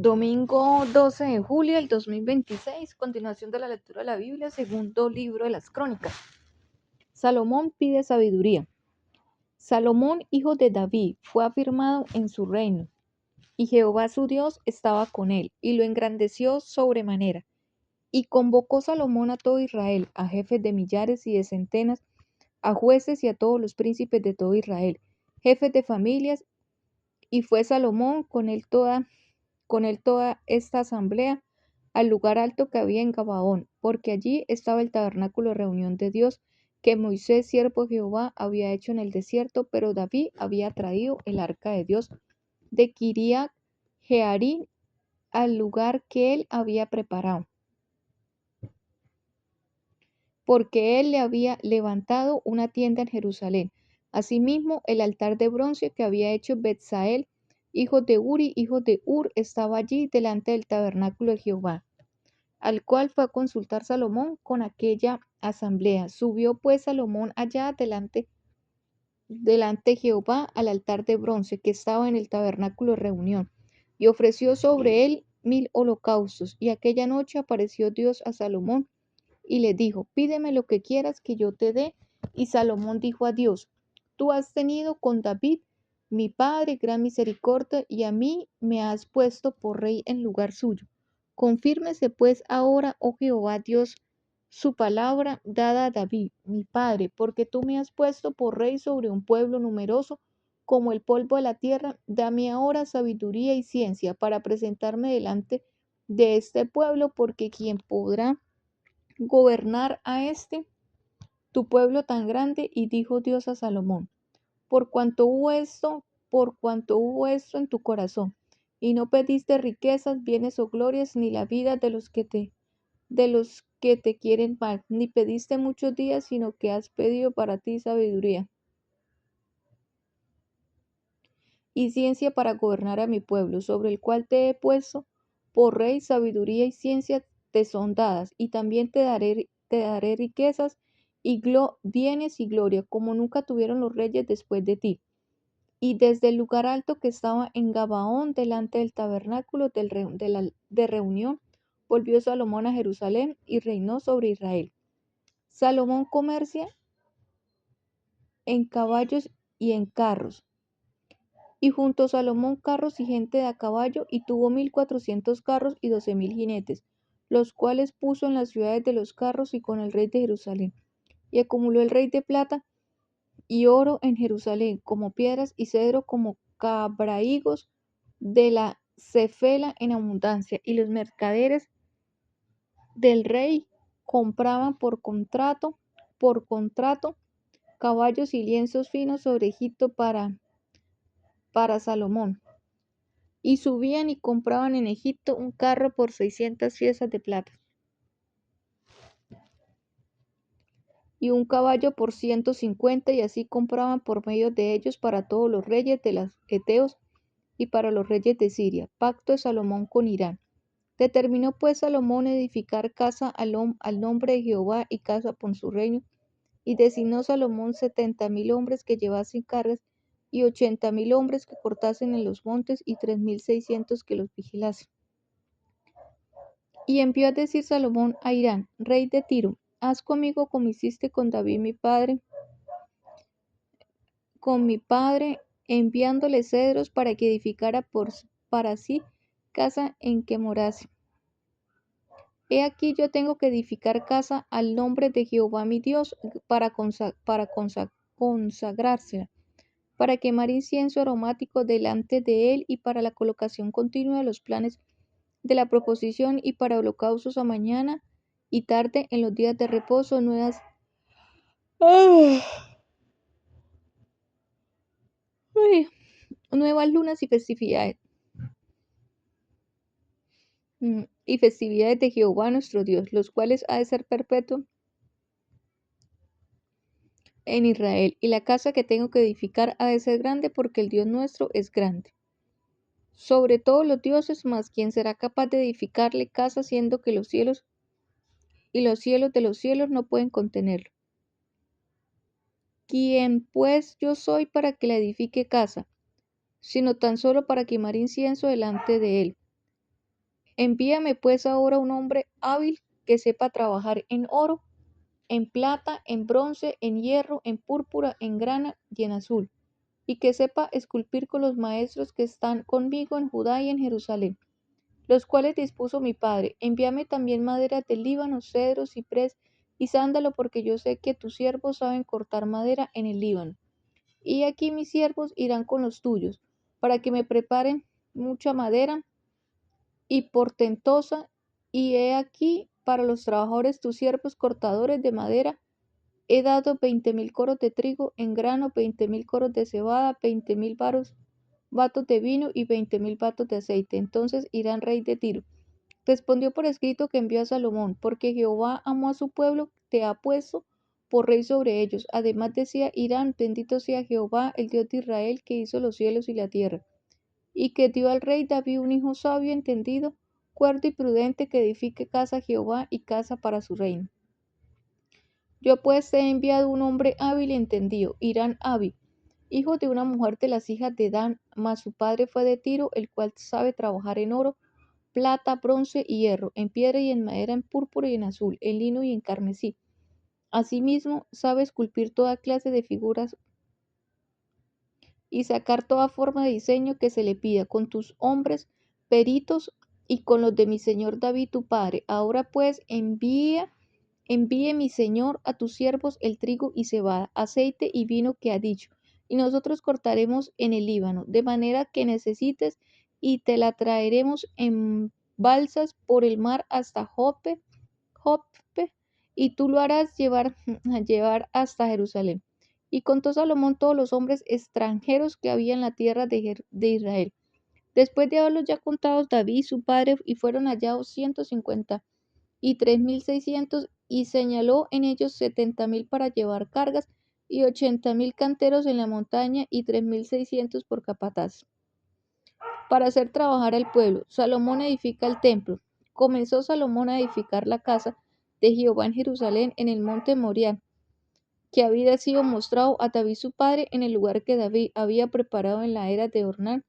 Domingo 12 de julio del 2026, continuación de la lectura de la Biblia, segundo libro de las Crónicas. Salomón pide sabiduría. Salomón, hijo de David, fue afirmado en su reino, y Jehová su Dios estaba con él, y lo engrandeció sobremanera. Y convocó Salomón a todo Israel, a jefes de millares y de centenas, a jueces y a todos los príncipes de todo Israel, jefes de familias, y fue Salomón con él toda esta asamblea al lugar alto que había en Gabaón, porque allí estaba el tabernáculo de reunión de Dios, que Moisés, siervo de Jehová, había hecho en el desierto, pero David había traído el arca de Dios de Kiriat Jearim al lugar que él había preparado, porque él le había levantado una tienda en Jerusalén. Asimismo, el altar de bronce que había hecho Betsael, hijo de Uri, hijo de Ur, estaba allí delante del tabernáculo de Jehová, al cual fue a consultar Salomón con aquella asamblea. Subió pues Salomón allá delante de Jehová al altar de bronce que estaba en el tabernáculo de reunión, y ofreció sobre él 1000 holocaustos. Y aquella noche apareció Dios a Salomón y le dijo: pídeme lo que quieras que yo te dé. Y Salomón dijo a Dios: tú has tenido con David mi padre gran misericordia, y a mí me has puesto por rey en lugar suyo. Confírmese pues ahora, oh Jehová Dios, su palabra dada a David, mi padre, porque tú me has puesto por rey sobre un pueblo numeroso como el polvo de la tierra. Dame ahora sabiduría y ciencia para presentarme delante de este pueblo, porque ¿quién podrá gobernar a tu pueblo tan grande? Y dijo Dios a Salomón: por cuanto hubo esto en tu corazón, y no pediste riquezas, bienes o glorias, ni la vida de los que te quieren mal, ni pediste muchos días, sino que has pedido para ti sabiduría y ciencia para gobernar a mi pueblo, sobre el cual te he puesto por rey. Sabiduría y ciencia te son dadas, y también te daré riquezas y bienes y gloria, como nunca tuvieron los reyes después de ti. Y desde el lugar alto que estaba en Gabaón, delante del tabernáculo de reunión, volvió Salomón a Jerusalén y reinó sobre Israel. Salomón comercia en caballos y en carros, y juntó Salomón carros y gente de a caballo, y tuvo 1400 carros y 12,000 jinetes, los cuales puso en las ciudades de los carros y con el rey de Jerusalén. Y acumuló el rey de plata y oro en Jerusalén, como piedras, y cedro como cabrahigos de la cefela en abundancia. Y los mercaderes del rey compraban por contrato, caballos y lienzos finos sobre Egipto para Salomón. Y subían y compraban en Egipto un carro por 600 piezas de plata, y un caballo por 150, y así compraban por medio de ellos para todos los reyes de los heteos y para los reyes de Siria. Pacto de Salomón con Irán. Determinó pues Salomón edificar casa al nombre de Jehová, y casa por su reino, y designó Salomón 70,000 hombres que llevasen cargas, y 80,000 hombres que cortasen en los montes, y 3,600 que los vigilasen. Y envió a decir Salomón a Hirán, rey de Tiro: haz conmigo como hiciste con David mi padre, enviándole cedros para que edificara para sí casa en que morase. He aquí yo tengo que edificar casa al nombre de Jehová mi Dios, para consagrársela, para quemar incienso aromático delante de él, y para la colocación continua de los planes de la proposición, y para holocaustos a mañana y tarde en los días de reposo, ay, nuevas lunas y festividades de Jehová nuestro Dios, los cuales ha de ser perpetuo en Israel. Y la casa que tengo que edificar ha de ser grande, porque el Dios nuestro es grande sobre todos los dioses. Mas ¿quién será capaz de edificarle casa, siendo que los cielos y los cielos de los cielos no pueden contenerlo? ¿Quién pues yo soy para que le edifique casa, sino tan solo para quemar incienso delante de él? Envíame pues ahora un hombre hábil que sepa trabajar en oro, en plata, en bronce, en hierro, en púrpura, en grana y en azul, y que sepa esculpir con los maestros que están conmigo en Judá y en Jerusalén, los cuales dispuso mi padre. Envíame también madera del Líbano, cedro, ciprés y sándalo, porque yo sé que tus siervos saben cortar madera en el Líbano. Y aquí mis siervos irán con los tuyos, para que me preparen mucha madera y portentosa, y he aquí para los trabajadores tus siervos cortadores de madera, he dado 20.000 coros de trigo en grano, 20.000 coros de cebada, 20.000 batos de vino y 20.000 batos de aceite. Entonces Irán, rey de Tiro, respondió por escrito que envió a Salomón, porque Jehová amó a su pueblo, te ha puesto por rey sobre ellos. Además decía Irán, bendito sea Jehová, el Dios de Israel, que hizo los cielos y la tierra, y que dio al rey David un hijo sabio, entendido, cuerdo y prudente, que edifique casa a Jehová y casa para su reino. Yo pues te he enviado un hombre hábil y entendido, Irán hábil, hijo de una mujer de las hijas de Dan, mas su padre fue de Tiro, el cual sabe trabajar en oro, plata, bronce y hierro, en piedra y en madera, en púrpura y en azul, en lino y en carmesí. Asimismo, sabe esculpir toda clase de figuras y sacar toda forma de diseño que se le pida, con tus hombres peritos y con los de mi señor David tu padre. Ahora pues envíe mi señor a tus siervos el trigo y cebada, aceite y vino que ha dicho, y nosotros cortaremos en el Líbano, de manera que necesites, y te la traeremos en balsas por el mar hasta Joppe, y tú lo harás llevar hasta Jerusalén. Y contó Salomón todos los hombres extranjeros que había en la tierra de Israel. Después de haberlos ya contados David y su padre, y fueron hallados 153.600, y señaló en ellos 70.000 para llevar cargas, y 80.000 canteros en la montaña, y 3.600 por capataz, para hacer trabajar al pueblo. Salomón edifica el templo. Comenzó Salomón a edificar la casa de Jehová en Jerusalén, en el monte Moriah, que había sido mostrado a David su padre, en el lugar que David había preparado en la era de Ornán,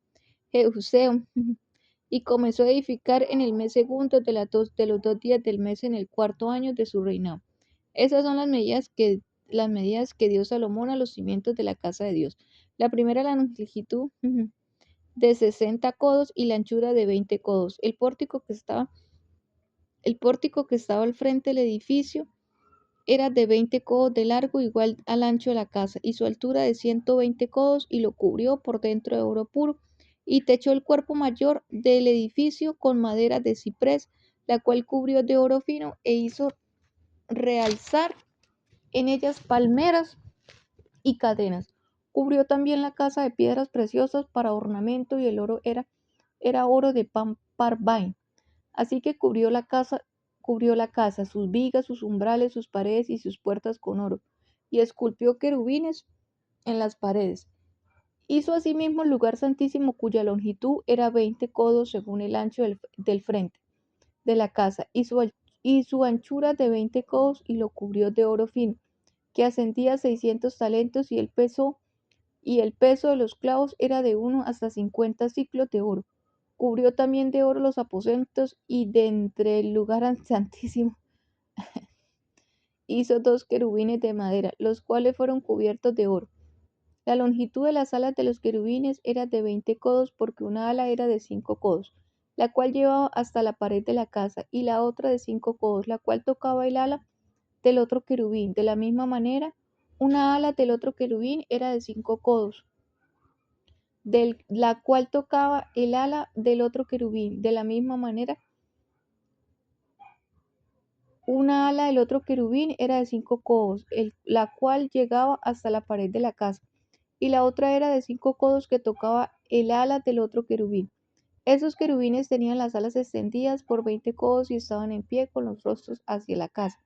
Jebuseo, y comenzó a edificar en el mes segundo de los 2 días del mes, en el cuarto año de su reinado. Esas son las medidas que dio Salomón a los cimientos de la casa de Dios. La primera, la longitud de 60 codos y la anchura de 20 codos. El pórtico que estaba al frente del edificio era de 20 codos de largo, igual al ancho de la casa, y su altura de 120 codos, y lo cubrió por dentro de oro puro, y techó el cuerpo mayor del edificio con madera de ciprés, la cual cubrió de oro fino, e hizo realzar en ellas palmeras y cadenas. Cubrió también la casa de piedras preciosas para ornamento, y el oro era oro de Parvaim. Así que cubrió la casa, sus vigas, sus umbrales, sus paredes y sus puertas con oro, y esculpió querubines en las paredes. Hizo asimismo el lugar santísimo, cuya longitud era 20 codos según el ancho del frente de la casa, y su anchura de 20 codos, y lo cubrió de oro fino, que ascendía a 600 talentos, y el peso de los clavos era de 1 hasta 50 siclos de oro. Cubrió también de oro los aposentos, y de entre el lugar santísimo hizo 2 querubines de madera, los cuales fueron cubiertos de oro. La longitud de las alas de los querubines era de 20 codos, porque una ala era de 5 codos, la cual llevaba hasta la pared de la casa, y la otra de 5 codos, la cual tocaba el ala del otro querubín. De la misma manera, una ala del otro querubín era de 5 codos, la cual tocaba el ala del otro querubín. De la misma manera, una ala del otro querubín era de 5 codos, la cual llegaba hasta la pared de la casa, y la otra era de 5 codos, que tocaba el ala del otro querubín. Esos querubines tenían las alas extendidas por 20 codos, y estaban en pie con los rostros hacia la casa.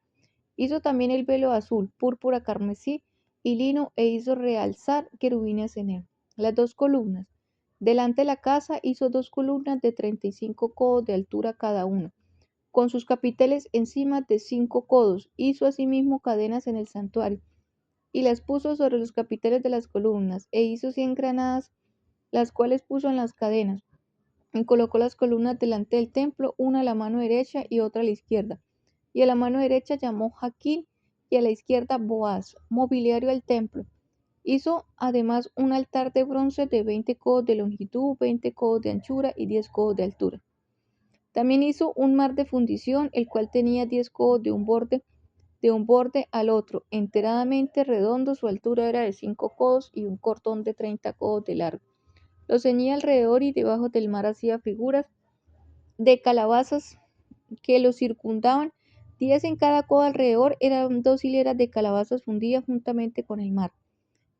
Hizo también el velo azul, púrpura, carmesí y lino, e hizo realzar querubines en él. Las 2 columnas. Delante de la casa hizo 2 columnas de 35 codos de altura cada una, con sus capiteles encima de 5 codos. Hizo asimismo cadenas en el santuario, y las puso sobre los capiteles de las columnas, e hizo 100 granadas, las cuales puso en las cadenas. y colocó las columnas delante del templo, una a la mano derecha y otra a la izquierda. Y a la mano derecha llamó Jaquín y a la izquierda Boaz, mobiliario del templo. Hizo además un altar de bronce de 20 codos de longitud, 20 codos de anchura y 10 codos de altura. También hizo un mar de fundición, el cual tenía 10 codos de un borde al otro, enteradamente redondo. Su altura era de 5 codos y un cordón de 30 codos de largo. Lo ceñía alrededor y debajo del mar hacía figuras de calabazas que lo circundaban. 10 en cada codo alrededor, eran 2 hileras de calabazas fundidas juntamente con el mar.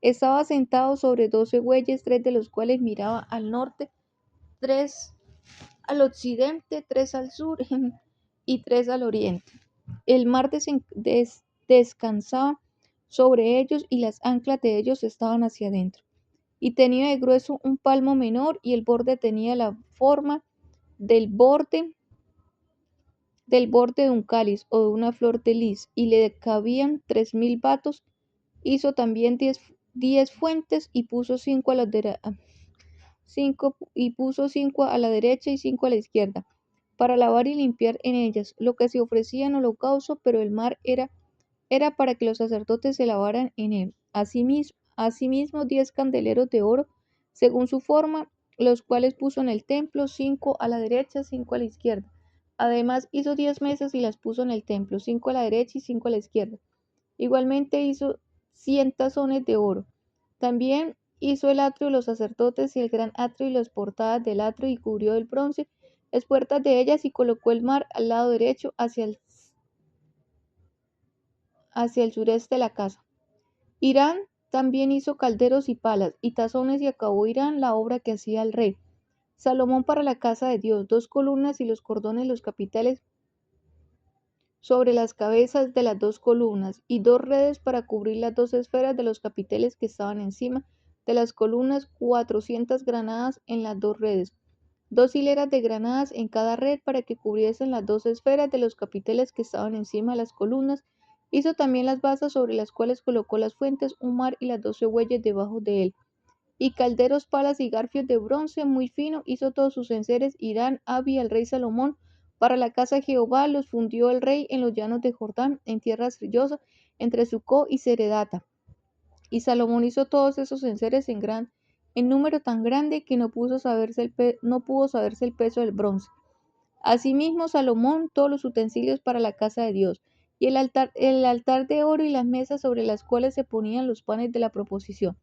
Estaba sentado sobre 12 bueyes, 3 de los cuales miraban al norte, 3 al occidente, 3 al sur y 3 al oriente. El mar descansaba sobre ellos y las anclas de ellos estaban hacia adentro. Y tenía de grueso un palmo menor y el borde tenía la forma del borde de un cáliz o de una flor de lis, y le cabían 3000 batos. Hizo también 10 fuentes y puso 5 a la derecha y 5 a la izquierda, para lavar y limpiar en ellas lo que se ofrecía en holocausto, pero el mar era para que los sacerdotes se lavaran en él. Asimismo 10 candeleros de oro, según su forma, los cuales puso en el templo, 5 a la derecha, 5 a la izquierda. Además hizo 10 mesas y las puso en el templo, 5 a la derecha y 5 a la izquierda. Igualmente hizo 100 tazones de oro. También hizo el atrio de los sacerdotes y el gran atrio y las portadas del atrio, y cubrió el bronce las puertas de ellas, y colocó el mar al lado derecho hacia el sureste de la casa. Hirán también hizo calderos y palas y tazones, y acabó Hirán la obra que hacía el rey Salomón para la casa de Dios, 2 columnas y los cordones, los capiteles sobre las cabezas de las 2 columnas, y 2 redes para cubrir las 2 esferas de los capiteles que estaban encima de las columnas, 400 granadas en las 2 redes, 2 hileras de granadas en cada red para que cubriesen las 2 esferas de los capiteles que estaban encima de las columnas. Hizo también las basas sobre las cuales colocó las fuentes, un mar y las 12 bueyes debajo de él. Y calderos, palas y garfios de bronce muy fino hizo todos sus enseres Hirán, Abi, el rey Salomón, para la casa de Jehová. Los fundió el rey en los llanos de Jordán, en tierra arcillosa, entre Sucó y Seredata. Y Salomón hizo todos esos enseres en número tan grande que no pudo saberse el peso del bronce. Asimismo Salomón todos los utensilios para la casa de Dios, y el altar de oro y las mesas sobre las cuales se ponían los panes de la proposición.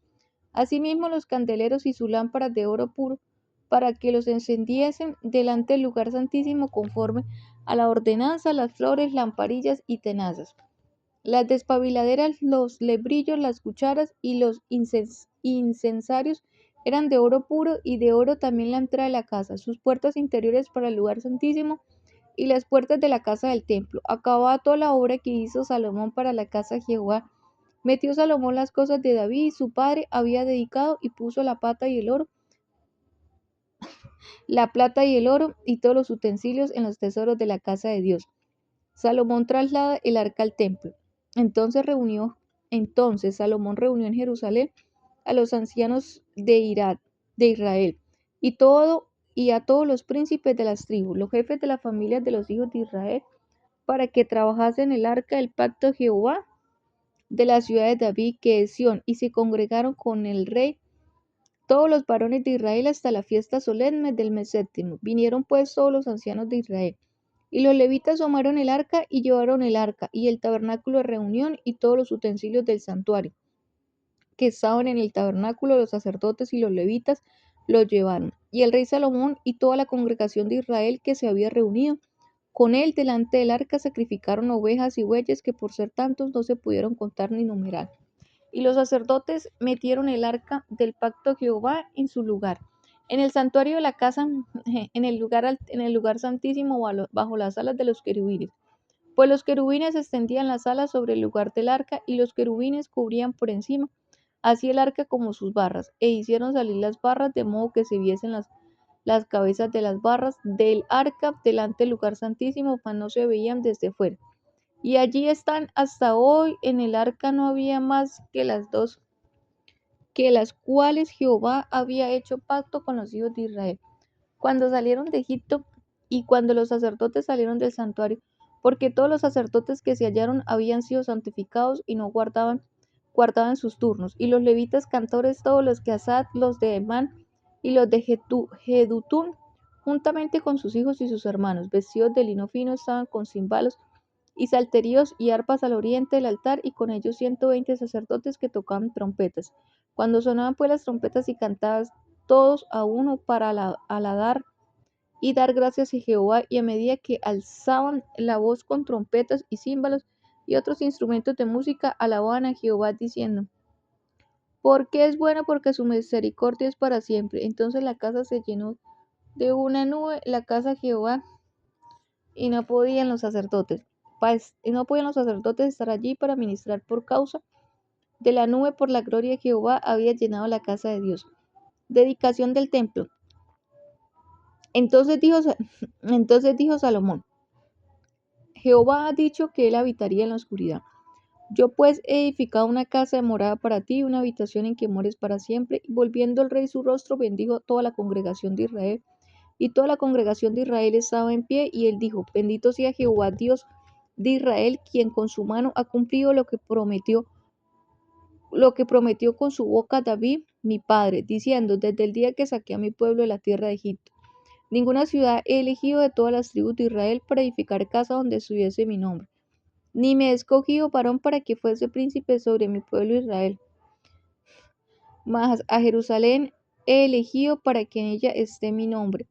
Asimismo los candeleros y sus lámparas de oro puro, para que los encendiesen delante del lugar santísimo conforme a la ordenanza, las flores, lamparillas y tenazas, las despabiladeras, los lebrillos, las cucharas y los incensarios eran de oro puro, y de oro también la entrada de la casa, sus puertas interiores para el lugar santísimo y las puertas de la casa del templo. Acababa toda la obra que hizo Salomón para la casa de Jehová. Metió Salomón las cosas de David y su padre había dedicado, y puso la plata y el oro y todos los utensilios en los tesoros de la casa de Dios. Salomón traslada el arca al templo. Entonces Salomón reunió en Jerusalén a los ancianos de Israel, y a todos los príncipes de las tribus, los jefes de las familias de los hijos de Israel, para que trabajasen el arca del pacto de Jehová de la ciudad de David, que es Sión, y se congregaron con el rey todos los varones de Israel hasta la fiesta solemne del mes séptimo. Vinieron pues todos los ancianos de Israel, y los levitas tomaron el arca y llevaron el arca y el tabernáculo de reunión y todos los utensilios del santuario que estaban en el tabernáculo. Los sacerdotes y los levitas los llevaron. Y el rey Salomón y toda la congregación de Israel que se había reunido con él delante del arca sacrificaron ovejas y bueyes, que por ser tantos no se pudieron contar ni numerar. Y los sacerdotes metieron el arca del pacto de Jehová en su lugar, en el santuario de la casa, en el lugar santísimo, bajo las alas de los querubines. Pues los querubines extendían las alas sobre el lugar del arca, y los querubines cubrían por encima así el arca como sus barras, e hicieron salir las barras de modo que se viesen las cabezas de las barras del arca delante del lugar santísimo, mas no se veían desde fuera. Y allí están hasta hoy. En el arca no había más que las dos, que las cuales Jehová había hecho pacto con los hijos de Israel. cuando salieron de Egipto y cuando los sacerdotes salieron del santuario, porque todos los sacerdotes que se hallaron habían sido santificados y no guardaban sus turnos. Y los levitas cantores, todos los que Asad, los de Emán y los de Jedutún, juntamente con sus hijos y sus hermanos, vestidos de lino fino, estaban con címbalos y salterios y arpas al oriente del altar, y con ellos 120 sacerdotes que tocaban trompetas. Cuando sonaban pues las trompetas y cantaban todos a uno para aladar y dar gracias a Jehová, y a medida que alzaban la voz con trompetas y címbalos y otros instrumentos de música, alababan a Jehová diciendo: porque es bueno, porque su misericordia es para siempre. Entonces la casa se llenó de una nube, la casa de Jehová, y no podían los sacerdotes estar allí para ministrar por causa de la nube, por la gloria de Jehová había llenado la casa de Dios. Dedicación del templo. Entonces dijo, entonces dijo Salomón: Jehová ha dicho que él habitaría en la oscuridad. Yo pues he edificado una casa de morada para ti, una habitación en que mores para siempre. Y volviendo el rey su rostro, bendijo toda la congregación de Israel. Y toda la congregación de Israel estaba en pie, y él dijo: bendito sea Jehová Dios de Israel, quien con su mano ha cumplido lo que prometió con su boca a David mi padre, diciendo: desde el día que saqué a mi pueblo de la tierra de Egipto, ninguna ciudad he elegido de todas las tribus de Israel para edificar casa donde estuviese mi nombre, ni me he escogido varón para que fuese príncipe sobre mi pueblo Israel. Mas a Jerusalén he elegido para que en ella esté mi nombre,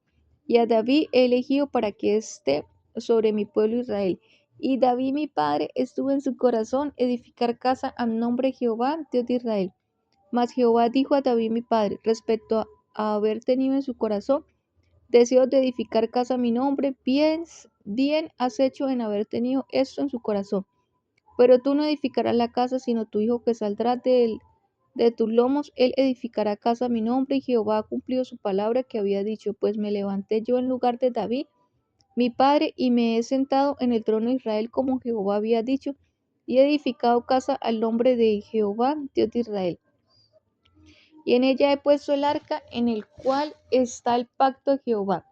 y a David he elegido para que esté sobre mi pueblo Israel. Y David mi padre estuvo en su corazón edificar casa al nombre de Jehová, Dios de Israel. Mas Jehová dijo a David mi padre, respecto a haber tenido en su corazón deseo de edificar casa a mi nombre, bien has hecho en haber tenido esto en su corazón. Pero tú no edificarás la casa, sino tu hijo que saldrá de tus lomos, él edificará casa a mi nombre. Y Jehová ha cumplido su palabra que había dicho, pues me levanté yo en lugar de David, mi padre, y me he sentado en el trono de Israel como Jehová había dicho, y he edificado casa al nombre de Jehová, Dios de Israel. Y en ella he puesto el arca en el cual está el pacto de Jehová,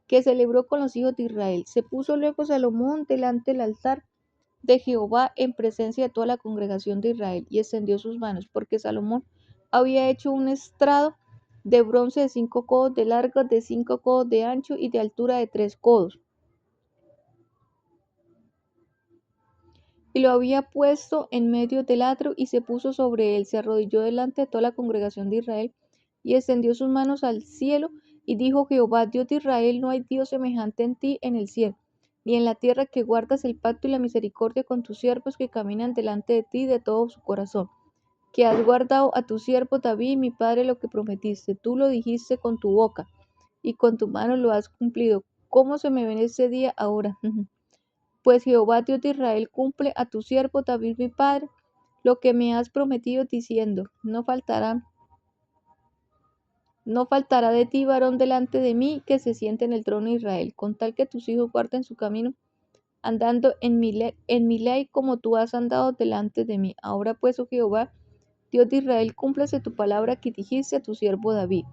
que celebró con los hijos de Israel. Se puso luego Salomón delante del altar de Jehová en presencia de toda la congregación de Israel, y extendió sus manos, porque Salomón había hecho un estrado de bronce de 5 codos de largo, de 5 codos de ancho y de altura de 3 codos. Y lo había puesto en medio del atrio, y se puso sobre él, se arrodilló delante de toda la congregación de Israel, y extendió sus manos al cielo, y dijo: Jehová, Dios de Israel, no hay Dios semejante en ti en el cielo, ni en la tierra, que guardas el pacto y la misericordia con tus siervos que caminan delante de ti de todo su corazón, que has guardado a tu siervo David, mi padre, lo que prometiste. Tú lo dijiste con tu boca, y con tu mano lo has cumplido. ¿Cómo se me ven este día ahora? Pues Jehová Dios de Israel cumple a tu siervo David mi padre lo que me has prometido, diciendo: no faltará de ti varón delante de mí que se siente en el trono de Israel, con tal que tus hijos guarden su camino, andando en mi ley como tú has andado delante de mí. Ahora pues, oh Jehová, Dios de Israel, cúmplase tu palabra que dijiste a tu siervo David.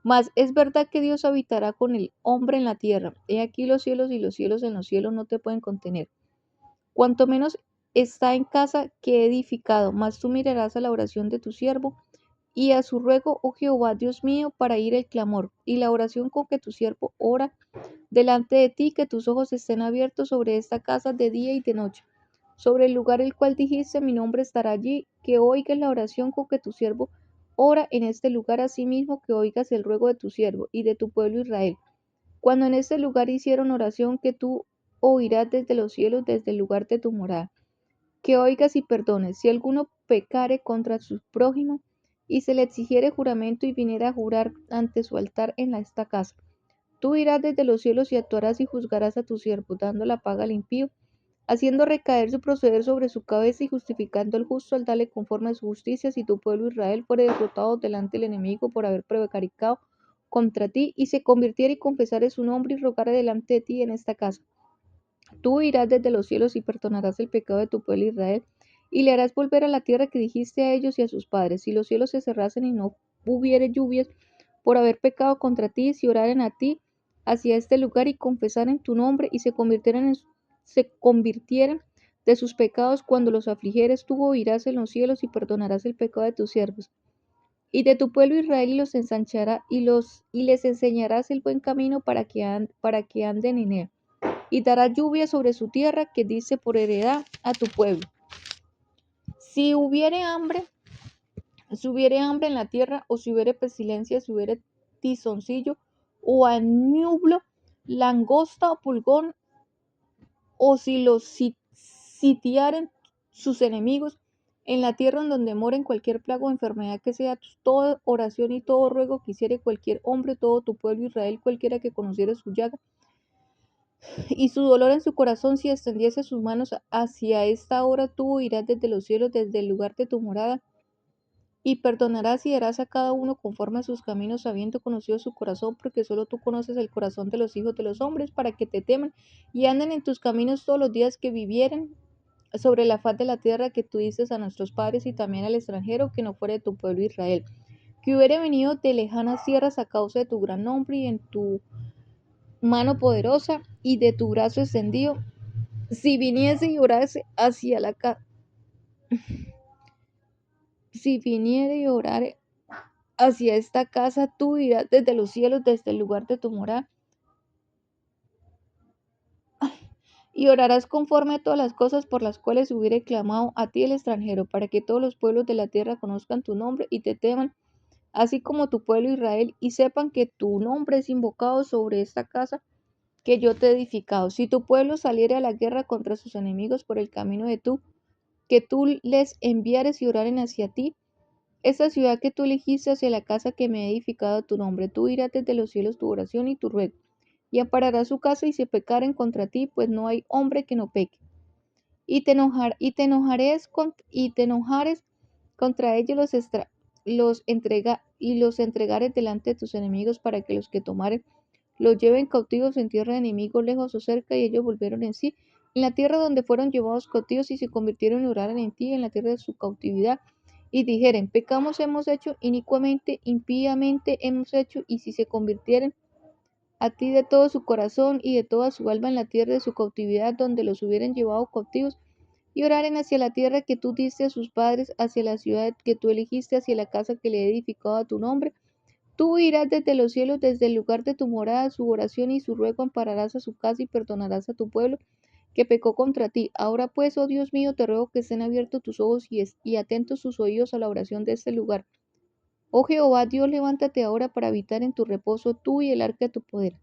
Mas es verdad que Dios habitará con el hombre en la tierra. He aquí los cielos y los cielos en los cielos no te pueden contener. Cuanto menos está en casa que he edificado, mas tú mirarás a la oración de tu siervo y a su ruego, oh Jehová, Dios mío, para ir el clamor y la oración con que tu siervo ora delante de ti, que tus ojos estén abiertos sobre esta casa de día y de noche, sobre el lugar el cual dijiste: mi nombre estará allí, que oigas la oración con que tu siervo ora en este lugar, asimismo que oigas el ruego de tu siervo y de tu pueblo Israel. Cuando en este lugar hicieron oración, que tú oirás desde los cielos, desde el lugar de tu morada, que oigas y perdones. Si alguno pecare contra su prójimo, y se le exigiere juramento, y viniera a jurar ante su altar en esta casa, tú irás desde los cielos y actuarás y juzgarás a tu siervo, dando la paga al impío, haciendo recaer su proceder sobre su cabeza, y justificando al justo al darle conforme a su justicia. Si tu pueblo Israel fuere derrotado delante del enemigo por haber prevaricado contra ti, y se convirtiere y confesare su nombre, y rogare delante de ti en esta casa, tú irás desde los cielos y perdonarás el pecado de tu pueblo Israel, y le harás volver a la tierra que dijiste a ellos y a sus padres. Si los cielos se cerrasen y no hubiere lluvias por haber pecado contra ti, si oraren a ti hacia este lugar y confesaren tu nombre y se convirtieran de sus pecados cuando los afligieres, tú oirás en los cielos y perdonarás el pecado de tus siervos y de tu pueblo Israel y los ensanchará y les enseñarás el buen camino para que anden en él. Y dará lluvia sobre su tierra que dice por heredad a tu pueblo. Si hubiere hambre en la tierra, o si hubiere pestilencia, si hubiere tizoncillo, o añublo, langosta o pulgón, o si los sitiaren sus enemigos, en la tierra en donde moren cualquier plaga o enfermedad que sea, toda oración y todo ruego que hiciere cualquier hombre, todo tu pueblo Israel, cualquiera que conociere su llaga, y su dolor en su corazón, si extendiese sus manos hacia esta hora, tú irás desde los cielos, desde el lugar de tu morada, y perdonarás y darás a cada uno conforme a sus caminos, habiendo conocido su corazón, porque solo tú conoces el corazón de los hijos de los hombres, para que te teman y anden en tus caminos todos los días que vivieren sobre la faz de la tierra que tú dices a nuestros padres y también al extranjero que no fuera de tu pueblo Israel, que hubiere venido de lejanas tierras a causa de tu gran nombre y en tu mano poderosa y de tu brazo extendido, si viniese y orase hacia la casa, si viniere y orare hacia esta casa, tú irás desde los cielos, desde el lugar de tu morada, y orarás conforme a todas las cosas por las cuales hubiere clamado a ti el extranjero, para que todos los pueblos de la tierra conozcan tu nombre y te teman, así como tu pueblo Israel, y sepan que tu nombre es invocado sobre esta casa que yo te he edificado. Si tu pueblo saliere a la guerra contra sus enemigos por el camino que tú les enviares y oraren hacia ti, esta ciudad que tú elegiste hacia la casa que me he edificado a tu nombre, tú irás desde los cielos tu oración y tu ruego, y ampararás su casa y se pecaren contra ti, pues no hay hombre que no peque. Y te enojares contra ellos los entregares delante de tus enemigos para que los que tomaren los lleven cautivos en tierra de enemigos, lejos o cerca, y ellos volvieron en sí, en la tierra donde fueron llevados cautivos y se convirtieron y oraron en ti, en la tierra de su cautividad, y dijeren, pecamos hemos hecho, inicuamente, impíamente hemos hecho, y si se convirtieren a ti de todo su corazón y de toda su alma en la tierra de su cautividad, donde los hubieran llevado cautivos, y oraren hacia la tierra que tú diste a sus padres, hacia la ciudad que tú elegiste, hacia la casa que le he edificado a tu nombre, tú irás desde los cielos, desde el lugar de tu morada, su oración y su ruego ampararás a su casa y perdonarás a tu pueblo que pecó contra ti. Ahora pues, oh Dios mío, te ruego que estén abiertos tus ojos y atentos tus oídos a la oración de este lugar. Oh Jehová, Dios, levántate ahora para habitar en tu reposo, tú y el arca de tu poder.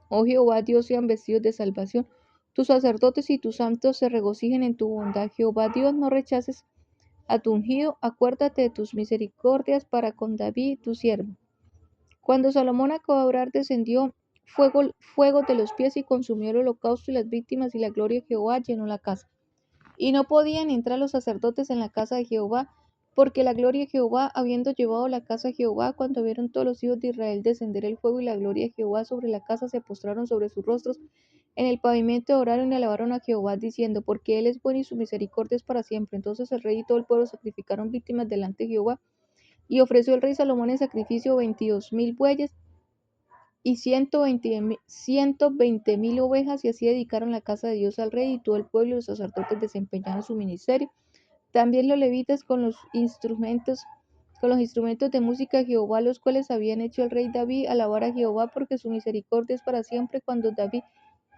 Oh Jehová, Dios, sean vestidos de salvación. Tus sacerdotes y tus santos se regocijen en tu bondad. Jehová, Dios, no rechaces a tu ungido. Acuérdate de tus misericordias para con David, tu siervo. Cuando Salomón acabó de orar, descendió fuego de los pies y consumió el holocausto y las víctimas, y la gloria de Jehová llenó la casa. Y no podían entrar los sacerdotes en la casa de Jehová, porque la gloria de Jehová, habiendo llevado la casa de Jehová, cuando vieron todos los hijos de Israel descender el fuego y la gloria de Jehová sobre la casa, se postraron sobre sus rostros en el pavimento, oraron y alabaron a Jehová, diciendo, porque Él es bueno y su misericordia es para siempre. Entonces el rey y todo el pueblo sacrificaron víctimas delante de Jehová, y ofreció el rey Salomón en sacrificio 22,000 bueyes y 120,000 ovejas, y así dedicaron la casa de Dios al rey, y todo el pueblo y los sacerdotes desempeñaron su ministerio. También los levitas con los instrumentos de música de Jehová, los cuales habían hecho el rey David, alabar a Jehová, porque su misericordia es para siempre. Cuando David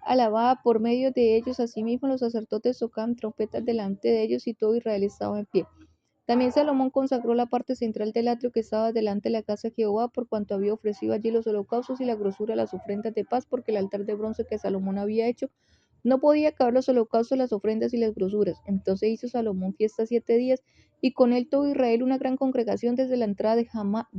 alababa por medio de ellos, asimismo los sacerdotes tocaban trompetas delante de ellos, y todo Israel estaba en pie. También Salomón consagró la parte central del atrio que estaba delante de la casa de Jehová, por cuanto había ofrecido allí los holocaustos y la grosura de las ofrendas de paz, porque el altar de bronce que Salomón había hecho no podía caber los holocaustos, las ofrendas y las grosuras. Entonces hizo Salomón fiesta 7 días, y con él todo Israel una gran congregación desde la entrada de Hamá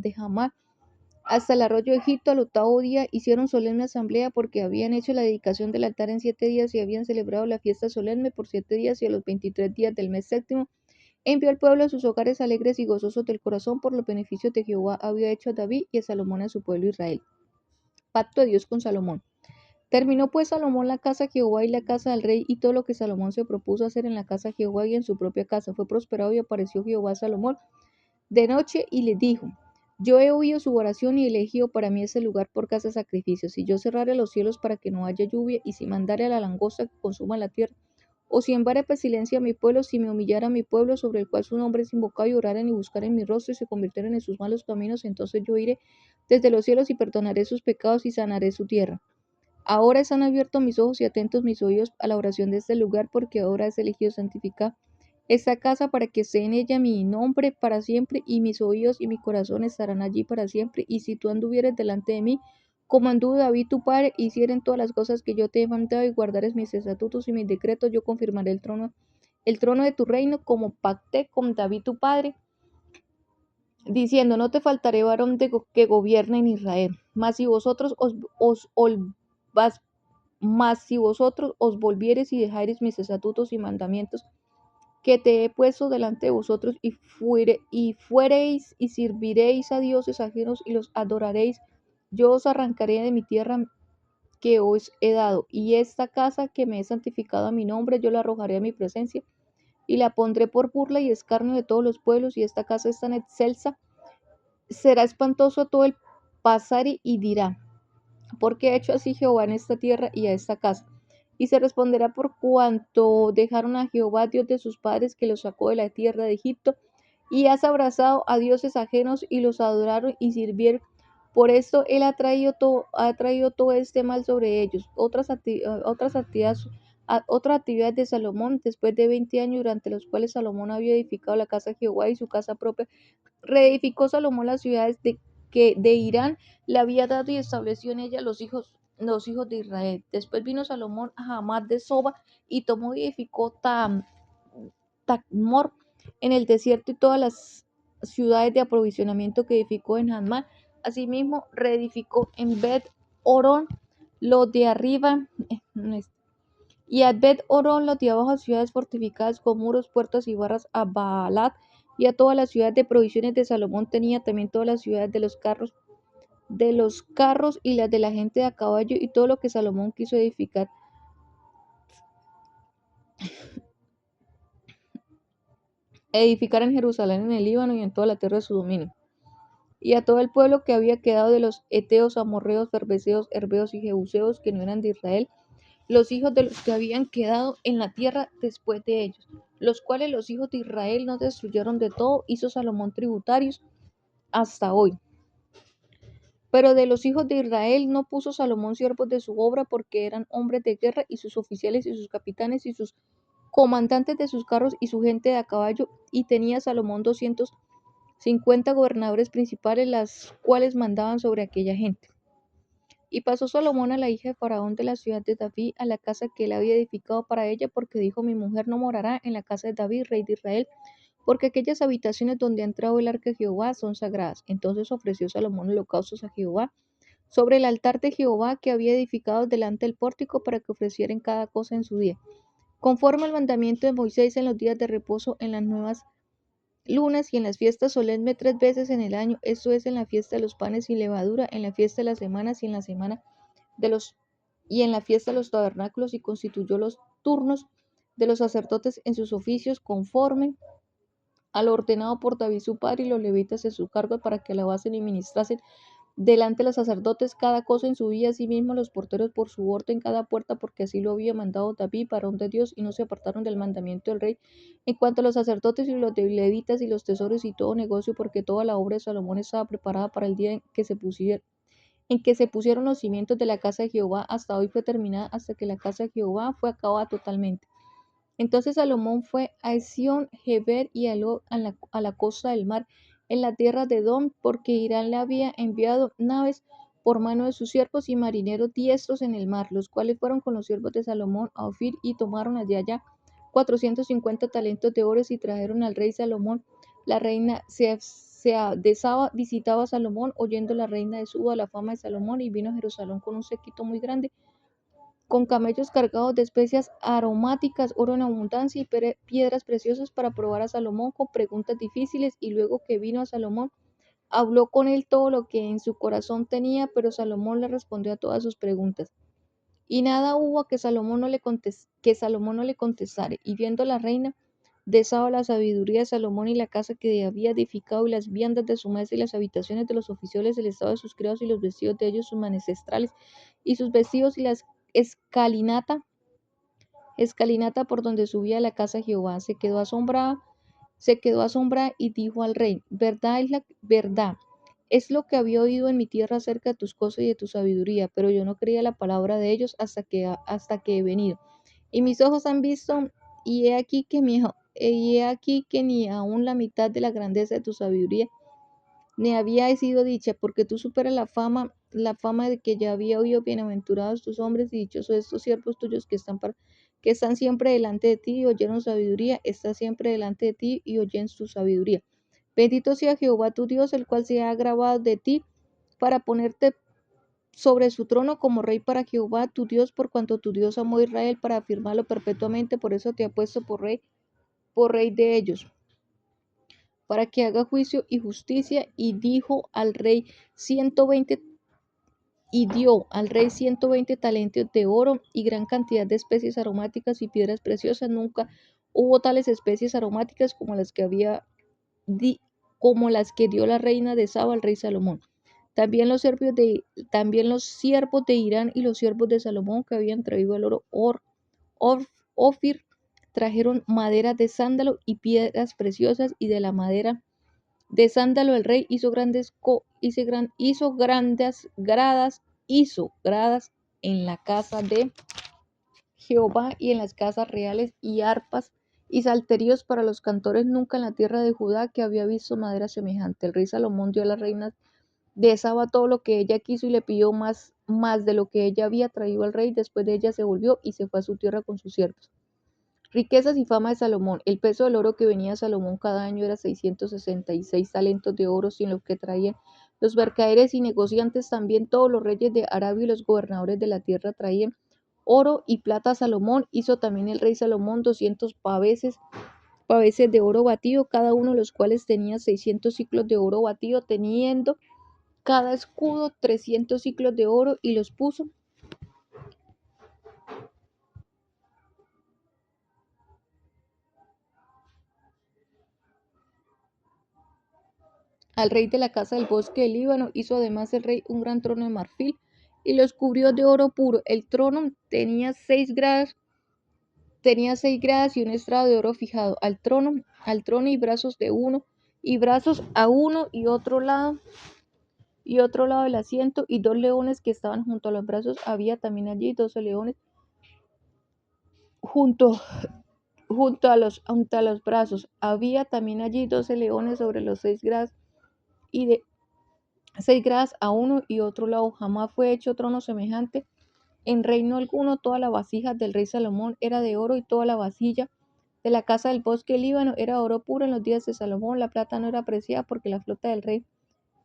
hasta el arroyo de Egipto. Al octavo día hicieron solemne asamblea, porque habían hecho la dedicación del altar en 7 días y habían celebrado la fiesta solemne por 7 días, y a los 23 días del mes séptimo envió al pueblo a sus hogares alegres y gozosos del corazón por los beneficios que Jehová había hecho a David y a Salomón y a su pueblo Israel. Pacto de Dios con Salomón. Terminó pues Salomón la casa de Jehová y la casa del rey, y todo lo que Salomón se propuso hacer en la casa de Jehová y en su propia casa. Fue prosperado, y apareció Jehová a Salomón de noche y le dijo, Yo he oído su oración y elegido para mí ese lugar por casa de sacrificios. Si yo cerrare los cielos para que no haya lluvia, y si mandare a la langosta que consuma la tierra, o si enviare pestilencia a mi pueblo, si me humillara a mi pueblo sobre el cual su nombre es invocado, y oraren y buscaren mi rostro y se convirtieren en sus malos caminos, entonces yo iré desde los cielos y perdonaré sus pecados y sanaré su tierra. Ahora están abiertos mis ojos y atentos mis oídos a la oración de este lugar, porque ahora es elegido santificar esta casa para que esté en ella mi nombre para siempre, y mis oídos y mi corazón estarán allí para siempre. Y si tú anduvieres delante de mí, como anduvo David tu padre, hicieren todas las cosas que yo te he mandado y guardares mis estatutos y mis decretos, yo confirmaré el trono de tu reino, como pacté con David tu padre, diciendo, no te faltaré varón que gobierne en Israel. Mas mas si vosotros os volviereis y dejareis mis estatutos y mandamientos que te he puesto delante de vosotros, y fuereis y serviréis a dioses ajenos y los adoraréis, yo os arrancaré de mi tierra que os he dado, y esta casa que me he santificado a mi nombre, yo la arrojaré a mi presencia, y la pondré por burla y escarnio de todos los pueblos, y esta casa es tan excelsa, será espantoso a todo el pasar y dirá, ¿por qué ha hecho así Jehová en esta tierra y a esta casa? Y se responderá, por cuanto dejaron a Jehová, Dios de sus padres, que los sacó de la tierra de Egipto, y has abrazado a dioses ajenos y los adoraron y sirvieron. Por esto él ha traído todo este mal sobre ellos. Otras actividades de Salomón, después de 20 años, durante los cuales Salomón había edificado la casa de Jehová y su casa propia, reedificó Salomón las ciudades que de Irán le había dado, y estableció en ella los hijos de Israel. Después vino Salomón a Hamad de Soba, y tomó y edificó Tacmor en el desierto, y todas las ciudades de aprovisionamiento que edificó en Hamad. Asimismo, reedificó en Bet Orón lo de arriba, y a Bet Orón los de abajo, ciudades fortificadas con muros, puertas y barras, a Baalat y a todas las ciudades de provisiones de Salomón tenía, también todas las ciudades de los carros y las de la gente de a caballo, y todo lo que Salomón quiso edificar en Jerusalén, en el Líbano y en toda la tierra de su dominio. Y a todo el pueblo que había quedado de los heteos, amorreos, ferbezeos, herbeos y jebuseos, que no eran de Israel, los hijos de los que habían quedado en la tierra después de ellos, los cuales los hijos de Israel no destruyeron de todo, hizo Salomón tributarios hasta hoy. Pero de los hijos de Israel no puso Salomón siervos de su obra, porque eran hombres de guerra, y sus oficiales y sus capitanes y sus comandantes de sus carros y su gente de a caballo, y tenía Salomón 250 gobernadores principales, las cuales mandaban sobre aquella gente. Y pasó Salomón a la hija de Faraón de la ciudad de David, a la casa que él había edificado para ella, porque dijo, mi mujer no morará en la casa de David, rey de Israel, porque aquellas habitaciones donde ha entrado el arca de Jehová son sagradas. Entonces ofreció Salomón holocaustos a Jehová sobre el altar de Jehová que había edificado delante del pórtico, para que ofrecieran cada cosa en su día, conforme al mandamiento de Moisés, en los días de reposo, en las nuevas lunas y en las fiestas solemnes 3 veces en el año, esto es, en la fiesta de los panes sin levadura, en la fiesta de las semanas y en la semana de los y en la fiesta de los tabernáculos, y constituyó los turnos de los sacerdotes en sus oficios, conforme a lo ordenado por David su padre, y los levitas en su cargo, para que alabasen y ministrasen delante de los sacerdotes, cada cosa en su día, asimismo los porteros por su orden cada puerta, porque así lo había mandado David, varón de Dios, y no se apartaron del mandamiento del rey. En cuanto a los sacerdotes y los levitas y los tesoros y todo negocio, porque toda la obra de Salomón estaba preparada para el día en que se pusieron los cimientos de la casa de Jehová, hasta hoy fue terminada, hasta que la casa de Jehová fue acabada totalmente. Entonces Salomón fue a Esión Geber y a la costa del mar, en la tierra de Edom, porque Irán le había enviado naves por mano de sus siervos y marineros diestros en el mar, los cuales fueron con los siervos de Salomón a Ofir, y tomaron de allá 450 talentos de oro, y trajeron al rey Salomón. La reina de Saba visitaba a Salomón, oyendo la reina de Suba la fama de Salomón, y vino a Jerusalén con un séquito muy grande, con camellos cargados de especias aromáticas, oro en abundancia y piedras preciosas, para probar a Salomón con preguntas difíciles. Y luego que vino a Salomón, habló con él todo lo que en su corazón tenía, pero Salomón le respondió a todas sus preguntas. Y nada hubo que Salomón no le contestare. Y viendo la reina de Saba la sabiduría de Salomón y la casa que había edificado y las viandas de su mesa y las habitaciones de los oficiales, el estado de sus criados y los vestidos de ellos, sus ancestrales y sus vestidos y la escalinata por donde subía a la casa de Jehová. Se quedó asombrada y dijo al rey, verdad es la verdad. Es lo que había oído en mi tierra acerca de tus cosas y de tu sabiduría, pero yo no creía la palabra de ellos hasta que he venido. Y mis ojos han visto, y he aquí que ni aun la mitad de la grandeza de tu sabiduría ni había sido dicha, porque tú superas la fama de que ya había oído. Bienaventurados tus hombres y dichosos estos siervos tuyos que están siempre delante de ti y oyeron sabiduría, está siempre delante de ti y oyen su sabiduría. Bendito sea Jehová tu Dios, el cual se ha agravado de ti para ponerte sobre su trono como rey para Jehová tu Dios, por cuanto tu Dios amó a Israel para afirmarlo perpetuamente, por eso te ha puesto por rey de ellos, para que haga juicio y justicia. Y dio al rey 120 talentos de oro y gran cantidad de especies aromáticas y piedras preciosas. Nunca hubo tales especies aromáticas como las que dio la reina de Saba al rey Salomón. También los siervos de Irán y los siervos de Salomón que habían traído el oro Ofir trajeron madera de sándalo y piedras preciosas, y de la madera de sándalo el rey hizo gradas en la casa de Jehová y en las casas reales, y arpas y salterios para los cantores. Nunca en la tierra de Judá que había visto madera semejante. El rey Salomón dio a la reina de Saba todo lo que ella quiso y le pidió más de lo que ella había traído al rey. Después de ella se volvió y se fue a su tierra con sus siervos. Riquezas y fama de Salomón. El peso del oro que venía a Salomón cada año era 666 talentos de oro, sin lo que traían los mercaderes y negociantes. También todos los reyes de Arabia y los gobernadores de la tierra traían oro y plata a Salomón. Hizo también el rey Salomón 200 paveses de oro batido, cada uno de los cuales tenía 600 ciclos de oro batido, teniendo cada escudo 300 ciclos de oro, y los puso al rey de la casa del bosque del Líbano. Hizo además el rey un gran trono de marfil y los cubrió de oro puro. El trono tenía 6 gradas y un estrado de oro fijado al trono y brazos a uno y otro lado del asiento, y 2 leones que estaban junto a los brazos. Había también allí 12 leones junto a los brazos. Había también allí 12 leones sobre los 6 gradas y de 6 gradas a uno y otro lado. Jamás fue hecho trono semejante en reino alguno. Toda la vasija del rey Salomón era de oro, y toda la vasilla de la casa del bosque del Líbano era oro puro. En los días de Salomón la plata no era apreciada, porque la flota del rey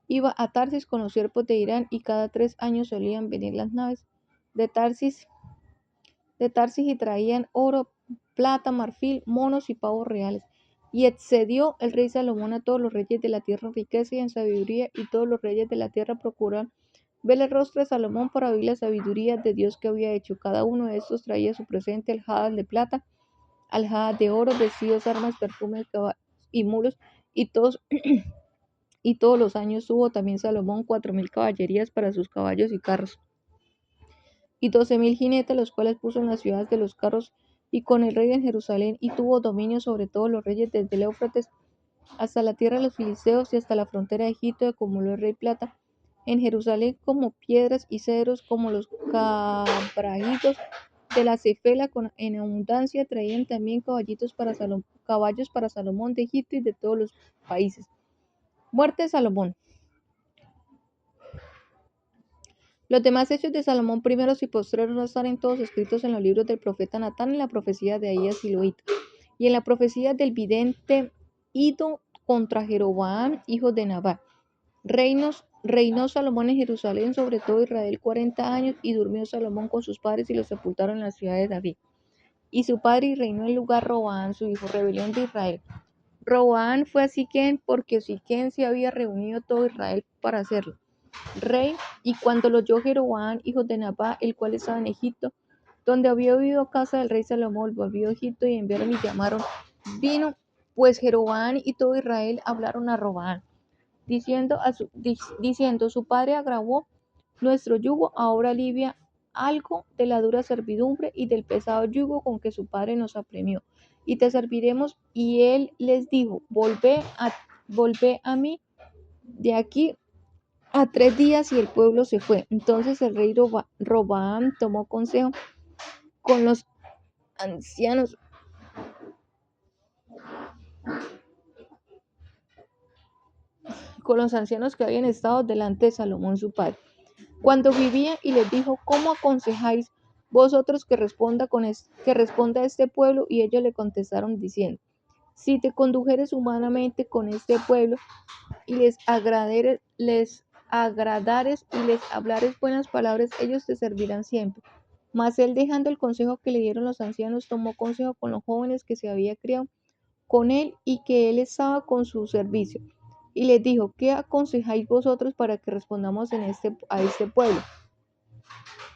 iba a Tarsis con los siervos de Irán, y cada 3 años solían venir las naves de Tarsis y traían oro, plata, marfil, monos y pavos reales. Y excedió el rey Salomón a todos los reyes de la tierra en riqueza y en sabiduría, y todos los reyes de la tierra procuraron ver el rostro de Salomón para oír la sabiduría de Dios que había hecho. Cada uno de estos traía su presente: alhajas de plata, alhajas de oro, vestidos, armas, perfumes, caballos y mulos, y todos los años tuvo también Salomón 4000 caballerías para sus caballos y carros, y 12,000 jinetes, los cuales puso en las ciudades de los carros, y con el rey en Jerusalén. Y tuvo dominio sobre todos los reyes, desde el Éufrates hasta la tierra de los filisteos y hasta la frontera de Egipto. Y acumuló el rey plata en Jerusalén como piedras y cedros, como los cabrajitos de la cefela en abundancia. Traían también caballos para Salomón de Egipto y de todos los países. Muerte de Salomón. Los demás hechos de Salomón, primeros y postreros, no están en todos escritos en los libros del profeta Natán, en la profecía de Ahías Siloíta, y en la profecía del vidente Ido contra Jeroboam, hijo de Nabat. Reinó Salomón en Jerusalén sobre todo Israel 40 años, y durmió Salomón con sus padres, y los sepultaron en la ciudad de David. Y su padre, y reinó en lugar Roboam su hijo. Rebelión de Israel. Roboam fue a Siquén, porque Siquén se había reunido todo Israel para hacerlo rey. Y cuando lo oyó Jeroboam, hijo de Nabat, el cual estaba en Egipto, donde había huido a casa del rey Salomón, volvió a Egipto, y enviaron y llamaron Vino pues Jeroboam y todo Israel hablaron a Roboam, diciendo, su padre agravó nuestro yugo, ahora alivia algo de la dura servidumbre y del pesado yugo con que su padre nos apremió, y te serviremos. Y él les dijo, volvé a mí de aquí a 3 días. Y el pueblo se fue. Entonces el rey Roboam tomó consejo con los ancianos que habían estado delante de Salomón su padre, cuando vivía, y les dijo, ¿cómo aconsejáis vosotros que responda a este pueblo? Y ellos le contestaron diciendo, si te condujeres humanamente con este pueblo, y les agradares y les hablares buenas palabras, ellos te servirán siempre. Mas él, dejando el consejo que le dieron los ancianos, tomó consejo con los jóvenes que se había criado con él y que él estaba con su servicio, y les dijo, ¿qué aconsejáis vosotros para que respondamos a este pueblo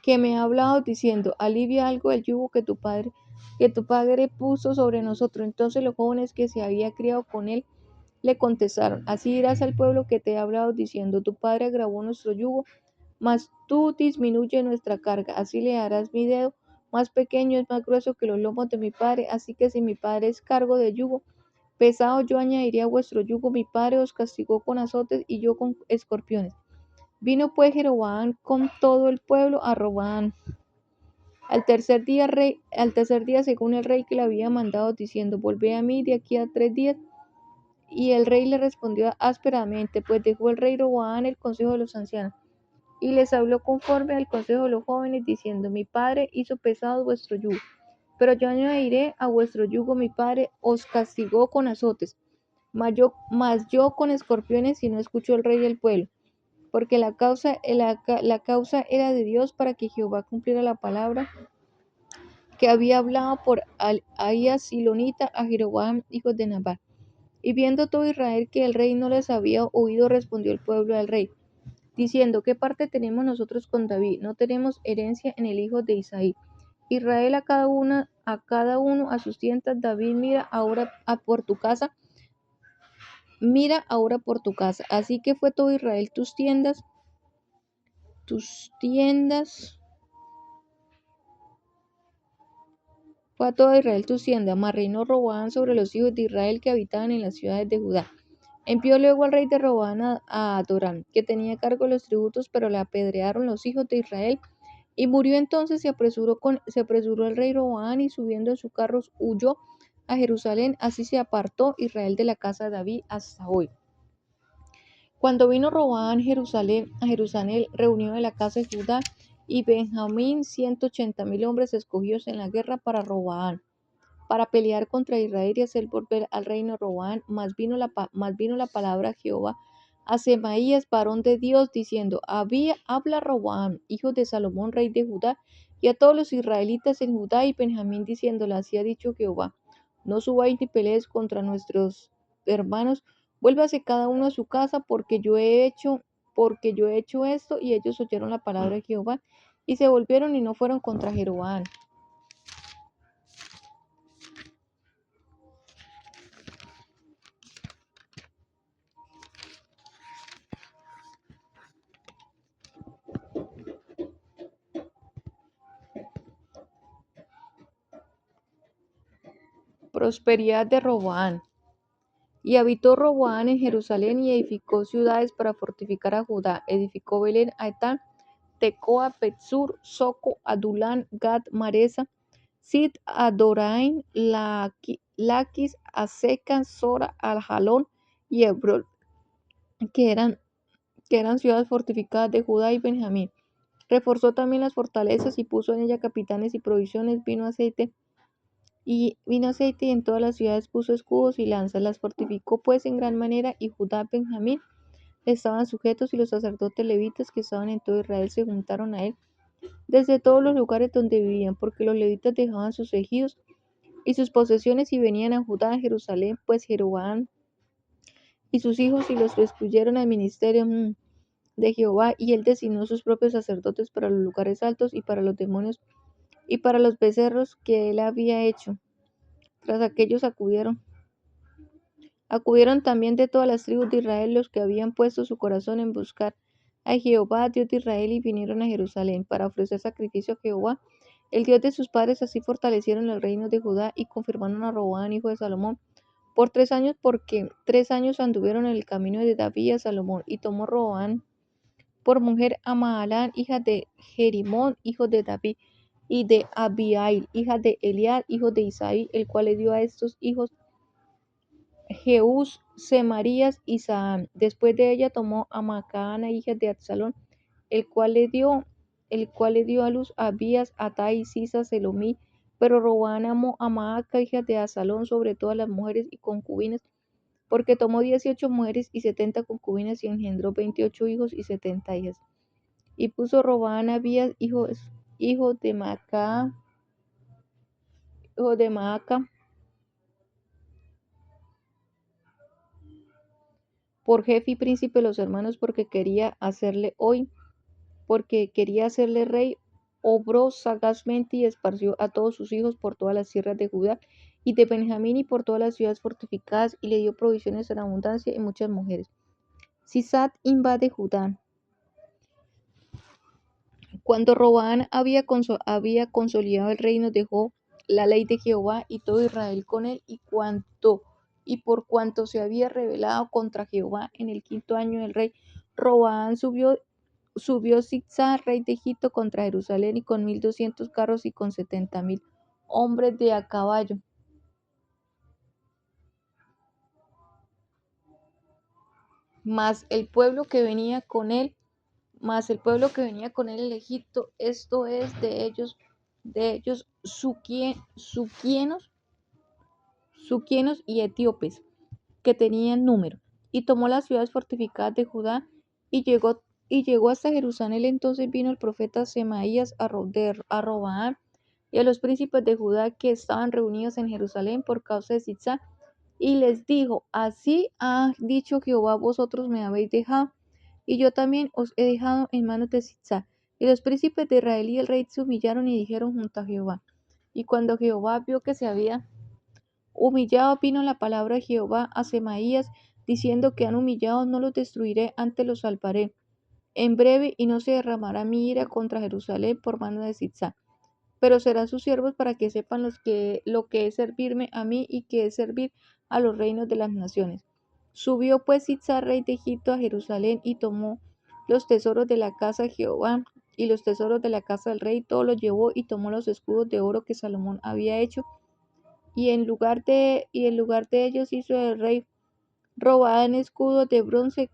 que me ha hablado diciendo, alivia algo el yugo que tu padre puso sobre nosotros? Entonces los jóvenes que se había criado con él le contestaron, así dirás al pueblo que te ha hablado diciendo, tu padre agravó nuestro yugo, mas tú disminuye nuestra carga. Así le harás mi dedo más pequeño, es más grueso que los lomos de mi padre. Así que si mi padre es cargo de yugo pesado, yo añadiré a vuestro yugo. Mi padre os castigó con azotes y yo con escorpiones. Vino pues Jeroboam con todo el pueblo a Roboam al tercer día según el rey que le había mandado, diciendo, volvé a mí de aquí a 3 días. Y el rey le respondió ásperamente, pues dejó el rey Roboam el consejo de los ancianos, y les habló conforme al consejo de los jóvenes, diciendo, mi padre hizo pesado vuestro yugo, pero yo añadiré a vuestro yugo. Mi padre os castigó con azotes, mas yo con escorpiones. Y no escuchó el rey del pueblo, porque la causa era de Dios, para que Jehová cumpliera la palabra que había hablado por Ahías Silonita a Jeroboam, hijo de Nabat. Y viendo todo Israel que el rey no les había oído, respondió el pueblo al rey, diciendo, ¿qué parte tenemos nosotros con David? No tenemos herencia en el hijo de Isaí. Israel a cada uno a sus tiendas. David, mira ahora por tu casa. Así que fue todo Israel tus tiendas, fue a todo Israel tus tiendas, mas reinó Roboam sobre los hijos de Israel que habitaban en las ciudades de Judá. Envió luego al rey de Roboam a Adoram, que tenía cargo de los tributos, pero le apedrearon los hijos de Israel. Y murió. Entonces se apresuró el rey Roboam, y subiendo en su carro huyó a Jerusalén. Así se apartó Israel de la casa de David hasta hoy. Cuando vino Roboam a Jerusalén, reunió de la casa de Judá y Benjamín 180,000 hombres escogidos en la guerra para Roboam, para pelear contra Israel y hacer volver al reino Roboam. Mas vino la palabra de Jehová a Semaías, varón de Dios, diciendo, habla Roboam, hijo de Salomón, rey de Judá, y a todos los israelitas en Judá y Benjamín, diciéndole, así ha dicho Jehová, no subáis ni peleéis contra nuestros hermanos, vuélvase cada uno a su casa, porque yo he hecho esto. Y ellos oyeron la palabra de Jehová, y se volvieron y no fueron contra Jeroboam. Prosperidad de Roboam. Y habitó Roboam en Jerusalén, y edificó ciudades para fortificar a Judá. Edificó Belén, Etán, Tecoa, Betzur, Soco, Adulán, Gad, Maresa, Sid, Adoraim, Laquis, Aseca, Sora, Aljalón y Hebrón, que eran, que eran ciudades fortificadas de Judá y Benjamín. Reforzó también las fortalezas y puso en ella capitanes y provisiones, vino aceite, y en todas las ciudades puso escudos y lanzas. Las fortificó pues en gran manera, y Judá, Benjamín estaban sujetos, y los sacerdotes levitas que estaban en todo Israel se juntaron a él desde todos los lugares donde vivían, porque los levitas dejaban sus ejidos y sus posesiones y venían a Judá, a Jerusalén, pues Jeroboam y sus hijos y los excluyeron al ministerio de Jehová. Y él designó sus propios sacerdotes para los lugares altos y para los demonios y para los becerros que él había hecho. Tras aquellos acudieron también de todas las tribus de Israel los que habían puesto su corazón en buscar a Jehová, Dios de Israel, y vinieron a Jerusalén para ofrecer sacrificio a Jehová, el Dios de sus padres. Así fortalecieron el reino de Judá y confirmaron a Roboam, hijo de Salomón, por 3 años, porque 3 años anduvieron en el camino de David y a Salomón. Y tomó Roboam por mujer a Mahalán, hija de Jerimón, hijo de David, y de Abihail, hija de Eliab, hijo de Isaí, el cual le dio a estos hijos Jeús, Semarías y Saán. Después de ella tomó a Maacana, hija de Absalón, el cual le dio a luz a Abías, Atai, Sisa, Selomí. Pero Roboam amó a Maaca, hija de Absalón, sobre todas las mujeres y concubinas, porque tomó 18 mujeres y 70 concubinas, y engendró 28 hijos y 70 hijas. Y puso Roboam a Abías, hijo de Maaca, por jefe y príncipe de los hermanos, porque quería hacerle rey. Obró sagazmente y esparció a todos sus hijos por todas las tierras de Judá y de Benjamín y por todas las ciudades fortificadas, y le dio provisiones en abundancia y muchas mujeres. Sisat invade Judá. Cuando Roboam había consolidado el reino, dejó la ley de Jehová y todo Israel con él, y por cuanto se había rebelado contra Jehová en el 5.º año del rey Roboam, subió Sisá, rey de Egipto, contra Jerusalén, y con 1.200 carros y con 70.000 hombres de a caballo. Mas el pueblo que venía con él en Egipto, esto es, de ellos suquienos y etíopes, que tenían número, y tomó las ciudades fortificadas de Judá, y llegó hasta Jerusalén. Entonces vino el profeta Semaías a Roboam y a los príncipes de Judá que estaban reunidos en Jerusalén por causa de Sisá, y les dijo: Así ha dicho Jehová: vosotros me habéis dejado, y yo también os he dejado en manos de Sisá. Y los príncipes de Israel y el rey se humillaron y dijeron junto a Jehová. Y cuando Jehová vio que se había humillado, vino la palabra de Jehová a Semaías, diciendo: que han humillado, no los destruiré, antes los salvaré en breve, y no se derramará mi ira contra Jerusalén por mano de Sisá. Pero serán sus siervos, para que sepan lo que es servirme a mí, y que es servir a los reinos de las naciones. Subió pues Sisá, rey de Egipto, a Jerusalén, y tomó los tesoros de la casa de Jehová y los tesoros de la casa del rey, todo lo llevó, y tomó los escudos de oro que Salomón había hecho, y en lugar de ellos hizo el rey Roboam escudos de bronce,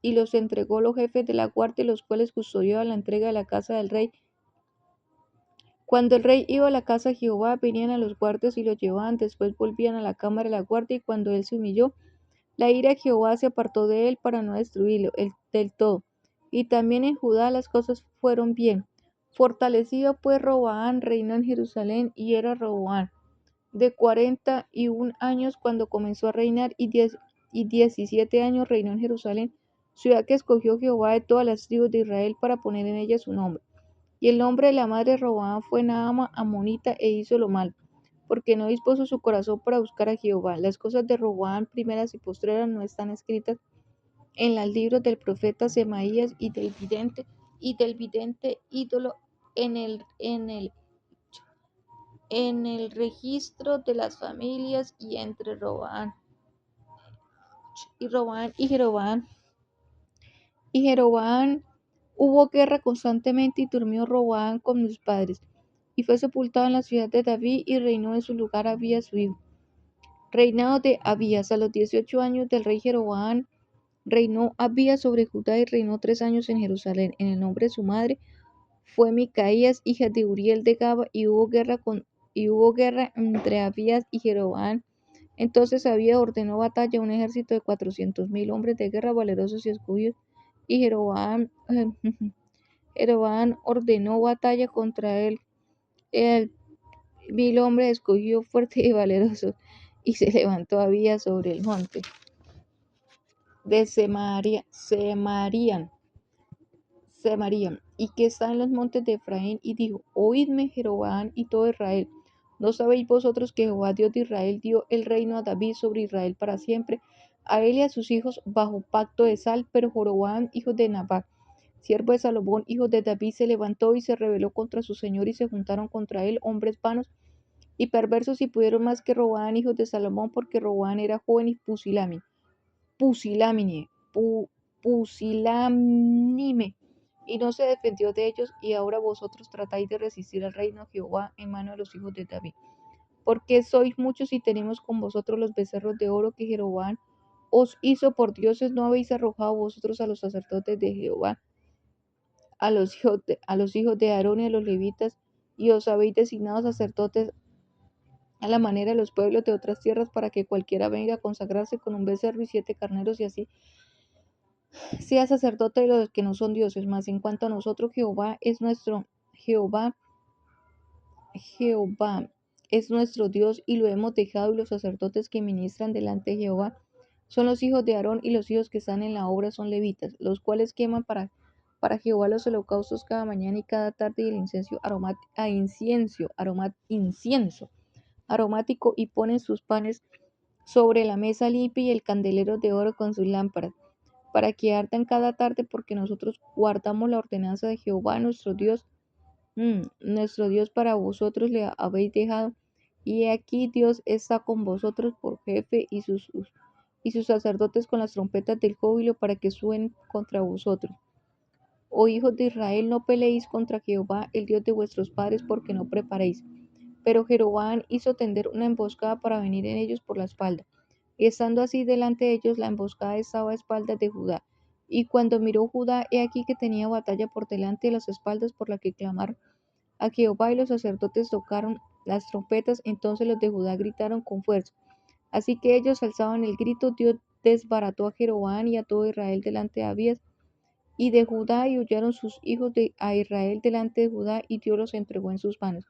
y los entregó los jefes de la guardia, los cuales custodiaban la entrega de la casa del rey. Cuando el rey iba a la casa de Jehová, venían a los guardias y los llevaban, después volvían a la cámara de la guardia, y cuando él se humilló, la ira de Jehová se apartó de él para no destruirlo del todo. Y también en Judá las cosas fueron bien. Fortalecido pues Roboam, reinó en Jerusalén, y era Roboam de 41 años cuando comenzó a reinar, y 17 años reinó en Jerusalén, ciudad que escogió Jehová de todas las tribus de Israel para poner en ella su nombre. Y el nombre de la madre de Roboam fue Naama, amonita, e hizo lo malo, porque no dispuso su corazón para buscar a Jehová. Las cosas de Roboam, primeras y postreras, no están escritas en los libros del profeta Semaías y del vidente ídolo, en el registro de las familias, y entre Roboam y Jeroboam hubo guerra constantemente, y durmió Roboam con sus padres, y fue sepultado en la ciudad de David, y reinó en su lugar Abías su hijo. Reinado de Abías. A los 18 años del rey Jeroboam, reinó Abías sobre Judá, y reinó 3 años en Jerusalén. En el nombre de su madre fue Micaías, hija de Uriel de Gaba, y hubo guerra entre Abías y Jeroboam. Entonces Abías ordenó batalla a un ejército de 400.000 hombres de guerra, valerosos y escogidos, y Jeroboam ordenó batalla contra él, 1.000 hombres escogidos, fuertes y valerosos. Y se levantó Abías sobre el monte de Semarían, y que está en los montes de Efraín, y dijo: Oídme, Jeroboam y todo Israel, ¿No sabéis vosotros que Jehová Dios de Israel dio el reino a David sobre Israel para siempre, a él y a sus hijos bajo pacto de sal? Pero Joroboam, hijo de Nabat, siervo de Salomón, hijo de David, se levantó y se rebeló contra su señor, y se juntaron contra él hombres vanos y perversos, y pudieron más que Roboam, hijo de Salomón, porque Roboam era joven y pusilánime, pusilánime, y no se defendió de ellos. Y ahora vosotros tratáis de resistir al reino de Jehová en mano de los hijos de David. Porque sois muchos y tenemos con vosotros los becerros de oro que Jeroboam os hizo por dioses? ¿No habéis arrojado vosotros a los sacerdotes de Jehová, a los hijos de Aarón y a los levitas, y os habéis designado sacerdotes a la manera de los pueblos de otras tierras, para que cualquiera venga a consagrarse con un becerro y 7 carneros, y así sea sacerdote de los que no son dioses? Mas en cuanto a nosotros, Jehová es nuestro Dios, y lo hemos dejado, y los sacerdotes que ministran delante de Jehová son los hijos de Aarón, y los hijos que están en la obra son levitas, los cuales queman para Jehová los holocaustos cada mañana y cada tarde, y el incienso aromático, y ponen sus panes sobre la mesa limpia y el candelero de oro con sus lámparas, para que ardan cada tarde, porque nosotros guardamos la ordenanza de Jehová nuestro Dios. Para vosotros le habéis dejado, y he aquí Dios está con vosotros por jefe, y sus sacerdotes con las trompetas del júbilo, para que suenen contra vosotros. Oh hijos de Israel, no peleéis contra Jehová, el Dios de vuestros padres, porque no preparéis. Pero Jeroboam hizo tender una emboscada para venir en ellos por la espalda. Y estando así delante de ellos, la emboscada estaba a espaldas de Judá. Y cuando miró Judá, he aquí que tenía batalla por delante de las espaldas, por la que clamaron a Jehová, y los sacerdotes tocaron las trompetas. Entonces los de Judá gritaron con fuerza. Así que ellos alzaban el grito. Dios desbarató a Jeroboam y a todo Israel delante de Abías y de Judá, y huyeron sus hijos a Israel delante de Judá, y Dios los entregó en sus manos.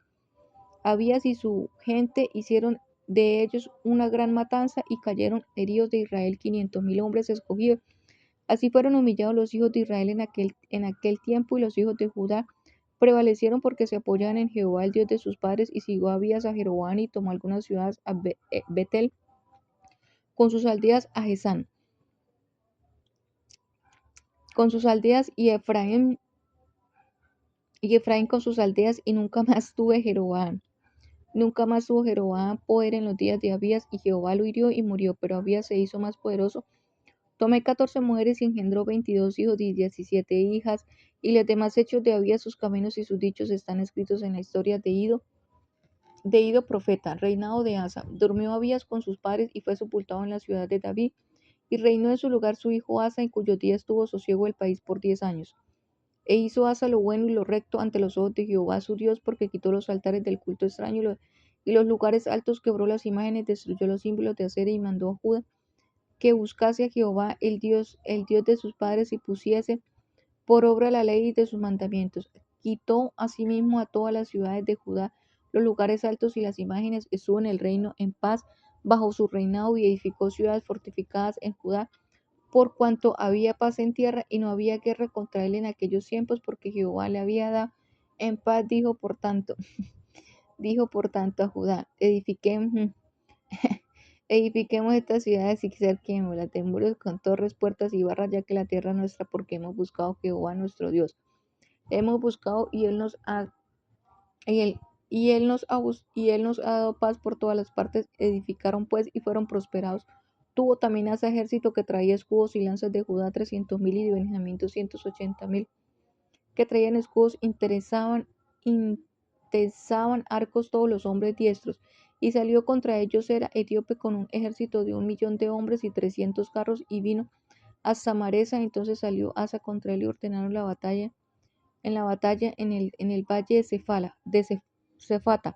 Abías y su gente hicieron de ellos una gran matanza, y cayeron heridos de Israel 500,000 hombres escogidos. Así fueron humillados los hijos de Israel en aquel tiempo, y los hijos de Judá prevalecieron porque se apoyaban en Jehová, el Dios de sus padres. Y siguió Abías a Jeroboam, y tomó algunas ciudades, a Betel con sus aldeas, a Gesán con sus aldeas, y Efraín con sus aldeas. Y nunca más tuvo Jeroboam poder en los días de Abías, y Jehová lo hirió y murió. Pero Abías se hizo más poderoso. Tomé 14 mujeres, y engendró 22 hijos y 17 hijas. Y los demás hechos de Abías, sus caminos y sus dichos, están escritos en la historia de Ido profeta. Reinado de Asa. Durmió Abías con sus padres, y fue sepultado en la ciudad de David. Y reinó en su lugar su hijo Asa, en cuyos días tuvo sosiego el país por 10 años. E hizo Asa lo bueno y lo recto ante los ojos de Jehová su Dios, porque quitó los altares del culto extraño, y los lugares altos, quebró las imágenes, destruyó los símbolos de acera, y mandó a Judá que buscase a Jehová el Dios de sus padres, y pusiese por obra la ley de sus mandamientos. Quitó asimismo a todas las ciudades de Judá los lugares altos y las imágenes. Estuvo en el reino en paz bajo su reinado, y edificó ciudades fortificadas en Judá, por cuanto había paz en tierra, y no había guerra contra él en aquellos tiempos, porque Jehová le había dado en paz. Dijo por tanto a Judá: edifiquemos estas ciudades y cerquémoslas de muros con torres, puertas y barras, ya que la tierra es nuestra, porque hemos buscado a Jehová nuestro Dios. Hemos buscado, y él nos ha dado paz por todas las partes. Edificaron pues y fueron prosperados. Tuvo también Asa ejército que traía escudos y lanzas, de Judá 300,000, y de Benjamín 280,000, que traían escudos. Intesaban arcos todos los hombres diestros. Y salió contra ellos Era etíope con un ejército de 1,000,000 de hombres y 300 carros, y vino hasta Maresa. Entonces salió Asa contra él, y ordenaron la batalla en el valle de Cefata,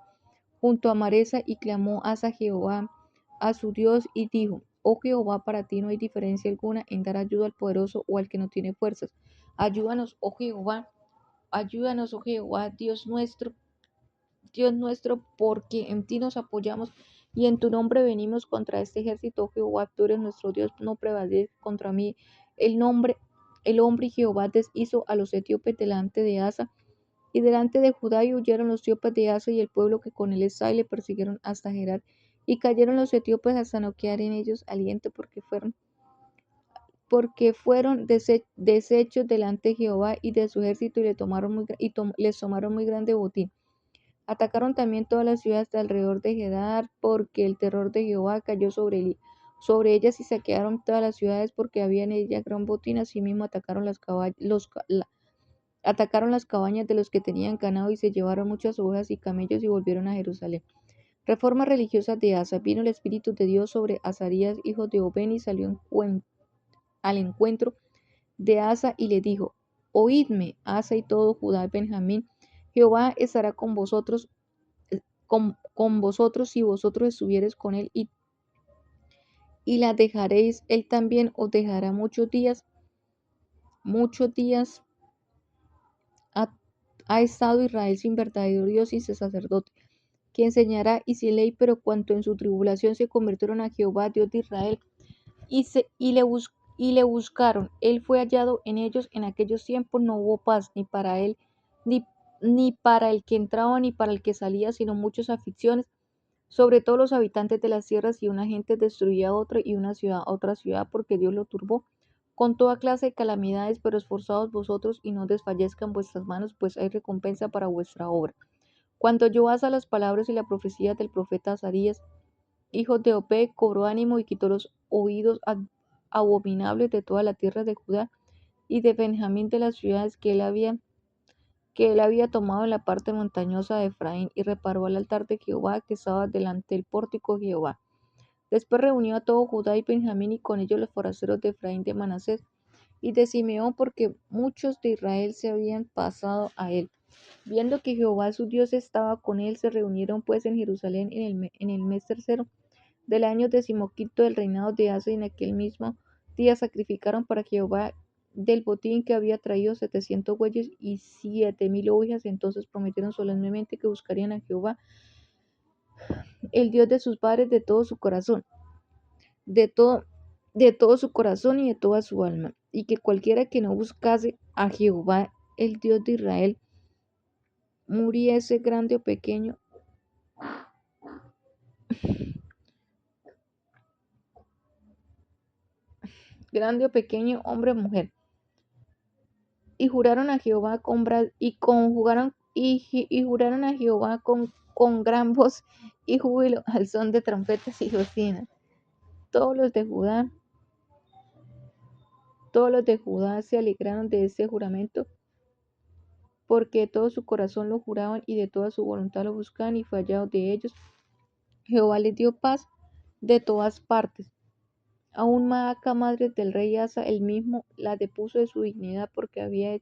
junto a Maresa. Y clamó Asa a Jehová, a su Dios, y dijo: Oh Jehová, para ti no hay diferencia alguna en dar ayuda al poderoso o al que no tiene fuerzas. Ayúdanos, oh Jehová, Dios nuestro, porque en ti nos apoyamos, y en tu nombre venimos contra este ejército. Oh Jehová, tú eres nuestro Dios, no prevalezcas contra mí el hombre. Y Jehová deshizo a los etíopes delante de Asa, y delante de Judá, y huyeron los etíopes de Asa y el pueblo que con él estaba, y le persiguieron hasta Gerar, y cayeron los etíopes hasta no quedar en ellos aliento, porque fueron deshechos delante de Jehová y de su ejército, y les tomaron muy grande botín. Atacaron también todas las ciudades de alrededor de Gedar, porque el terror de Jehová cayó sobre ellas, y saquearon todas las ciudades, porque había en ellas gran botín. Asimismo atacaron las cabañas de los que tenían ganado, y se llevaron muchas ovejas y camellos, y volvieron a Jerusalén. Reformas religiosas de Asa. Vino el Espíritu de Dios sobre Azarías, hijo de Obed, y salió al encuentro de Asa, y le dijo: Oídme, Asa y todo Judá y Benjamín, Jehová estará con vosotros si vosotros estuviereis con él, y la dejaréis. Él también os dejará muchos días. Ha, ha estado Israel sin verdadero Dios y sin sacerdote, que enseñará y sin ley, pero cuanto en su tribulación se convirtieron a Jehová, Dios de Israel, y le buscaron, él fue hallado en ellos. En aquellos tiempos no hubo paz, ni para él, ni, ni para el que entraba, ni para el que salía, sino muchas aflicciones sobre todos los habitantes de las tierras, y una gente destruía a otra, y una ciudad a otra ciudad, porque Dios lo turbó con toda clase de calamidades. Pero esforzaos vosotros y no desfallezcan vuestras manos, pues hay recompensa para vuestra obra. Cuando oyó Asa las palabras y la profecía del profeta Azarías, hijo de Obed, cobró ánimo y quitó los oídos abominables de toda la tierra de Judá y de Benjamín, de las ciudades que él había tomado en la parte montañosa de Efraín, y reparó el altar de Jehová que estaba delante del pórtico de Jehová. Después reunió a todo Judá y Benjamín, y con ellos los forasteros de Efraín, de Manasés y de Simeón, porque muchos de Israel se habían pasado a él. Viendo que Jehová su Dios estaba con él, se reunieron pues en Jerusalén en el mes tercero del año decimoquinto del reinado de Asa, y en aquel mismo día sacrificaron para Jehová del botín que había traído 700 bueyes y 7,000 ovejas. Entonces prometieron solemnemente que buscarían a Jehová, el Dios de sus padres, de todo su corazón, de todo, de todo su corazón y de toda su alma, y que cualquiera que no buscase a Jehová, el Dios de Israel, muriese grande o pequeño, hombre o mujer. Y juraron a Jehová juraron a Jehová con gran voz y júbilo, al son de trompetas y bocinas. Todos los de Judá, todos los de Judá se alegraron de este juramento, porque de todo su corazón lo juraban y de toda su voluntad lo buscaban, y fue hallado de ellos. Jehová les dio paz de todas partes. Aún Maaca, madre del rey Asa, él mismo la depuso de su dignidad, porque había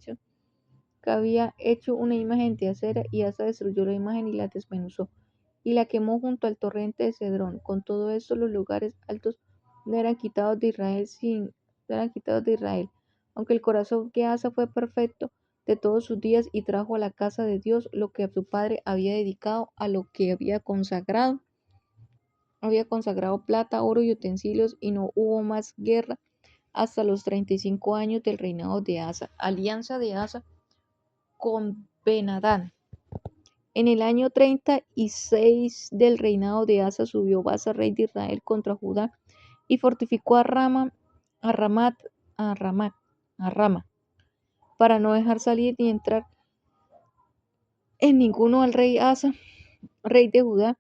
hecho una imagen de acera, y Asa destruyó la imagen y la desmenuzó, y la quemó junto al torrente de Cedrón. Con todo esto, los lugares altos no eran quitados de Israel, aunque el corazón de Asa fue perfecto de todos sus días, y trajo a la casa de Dios lo que su padre había dedicado, a lo que había consagrado plata, oro y utensilios, y no hubo más guerra hasta los 35 años del reinado de Asa. Alianza de Asa con Ben-Hadad. En el año 36 del reinado de Asa, subió Baasa, rey de Israel, contra Judá, y fortificó a Rama, para no dejar salir ni entrar en ninguno al rey Asa, rey de Judá.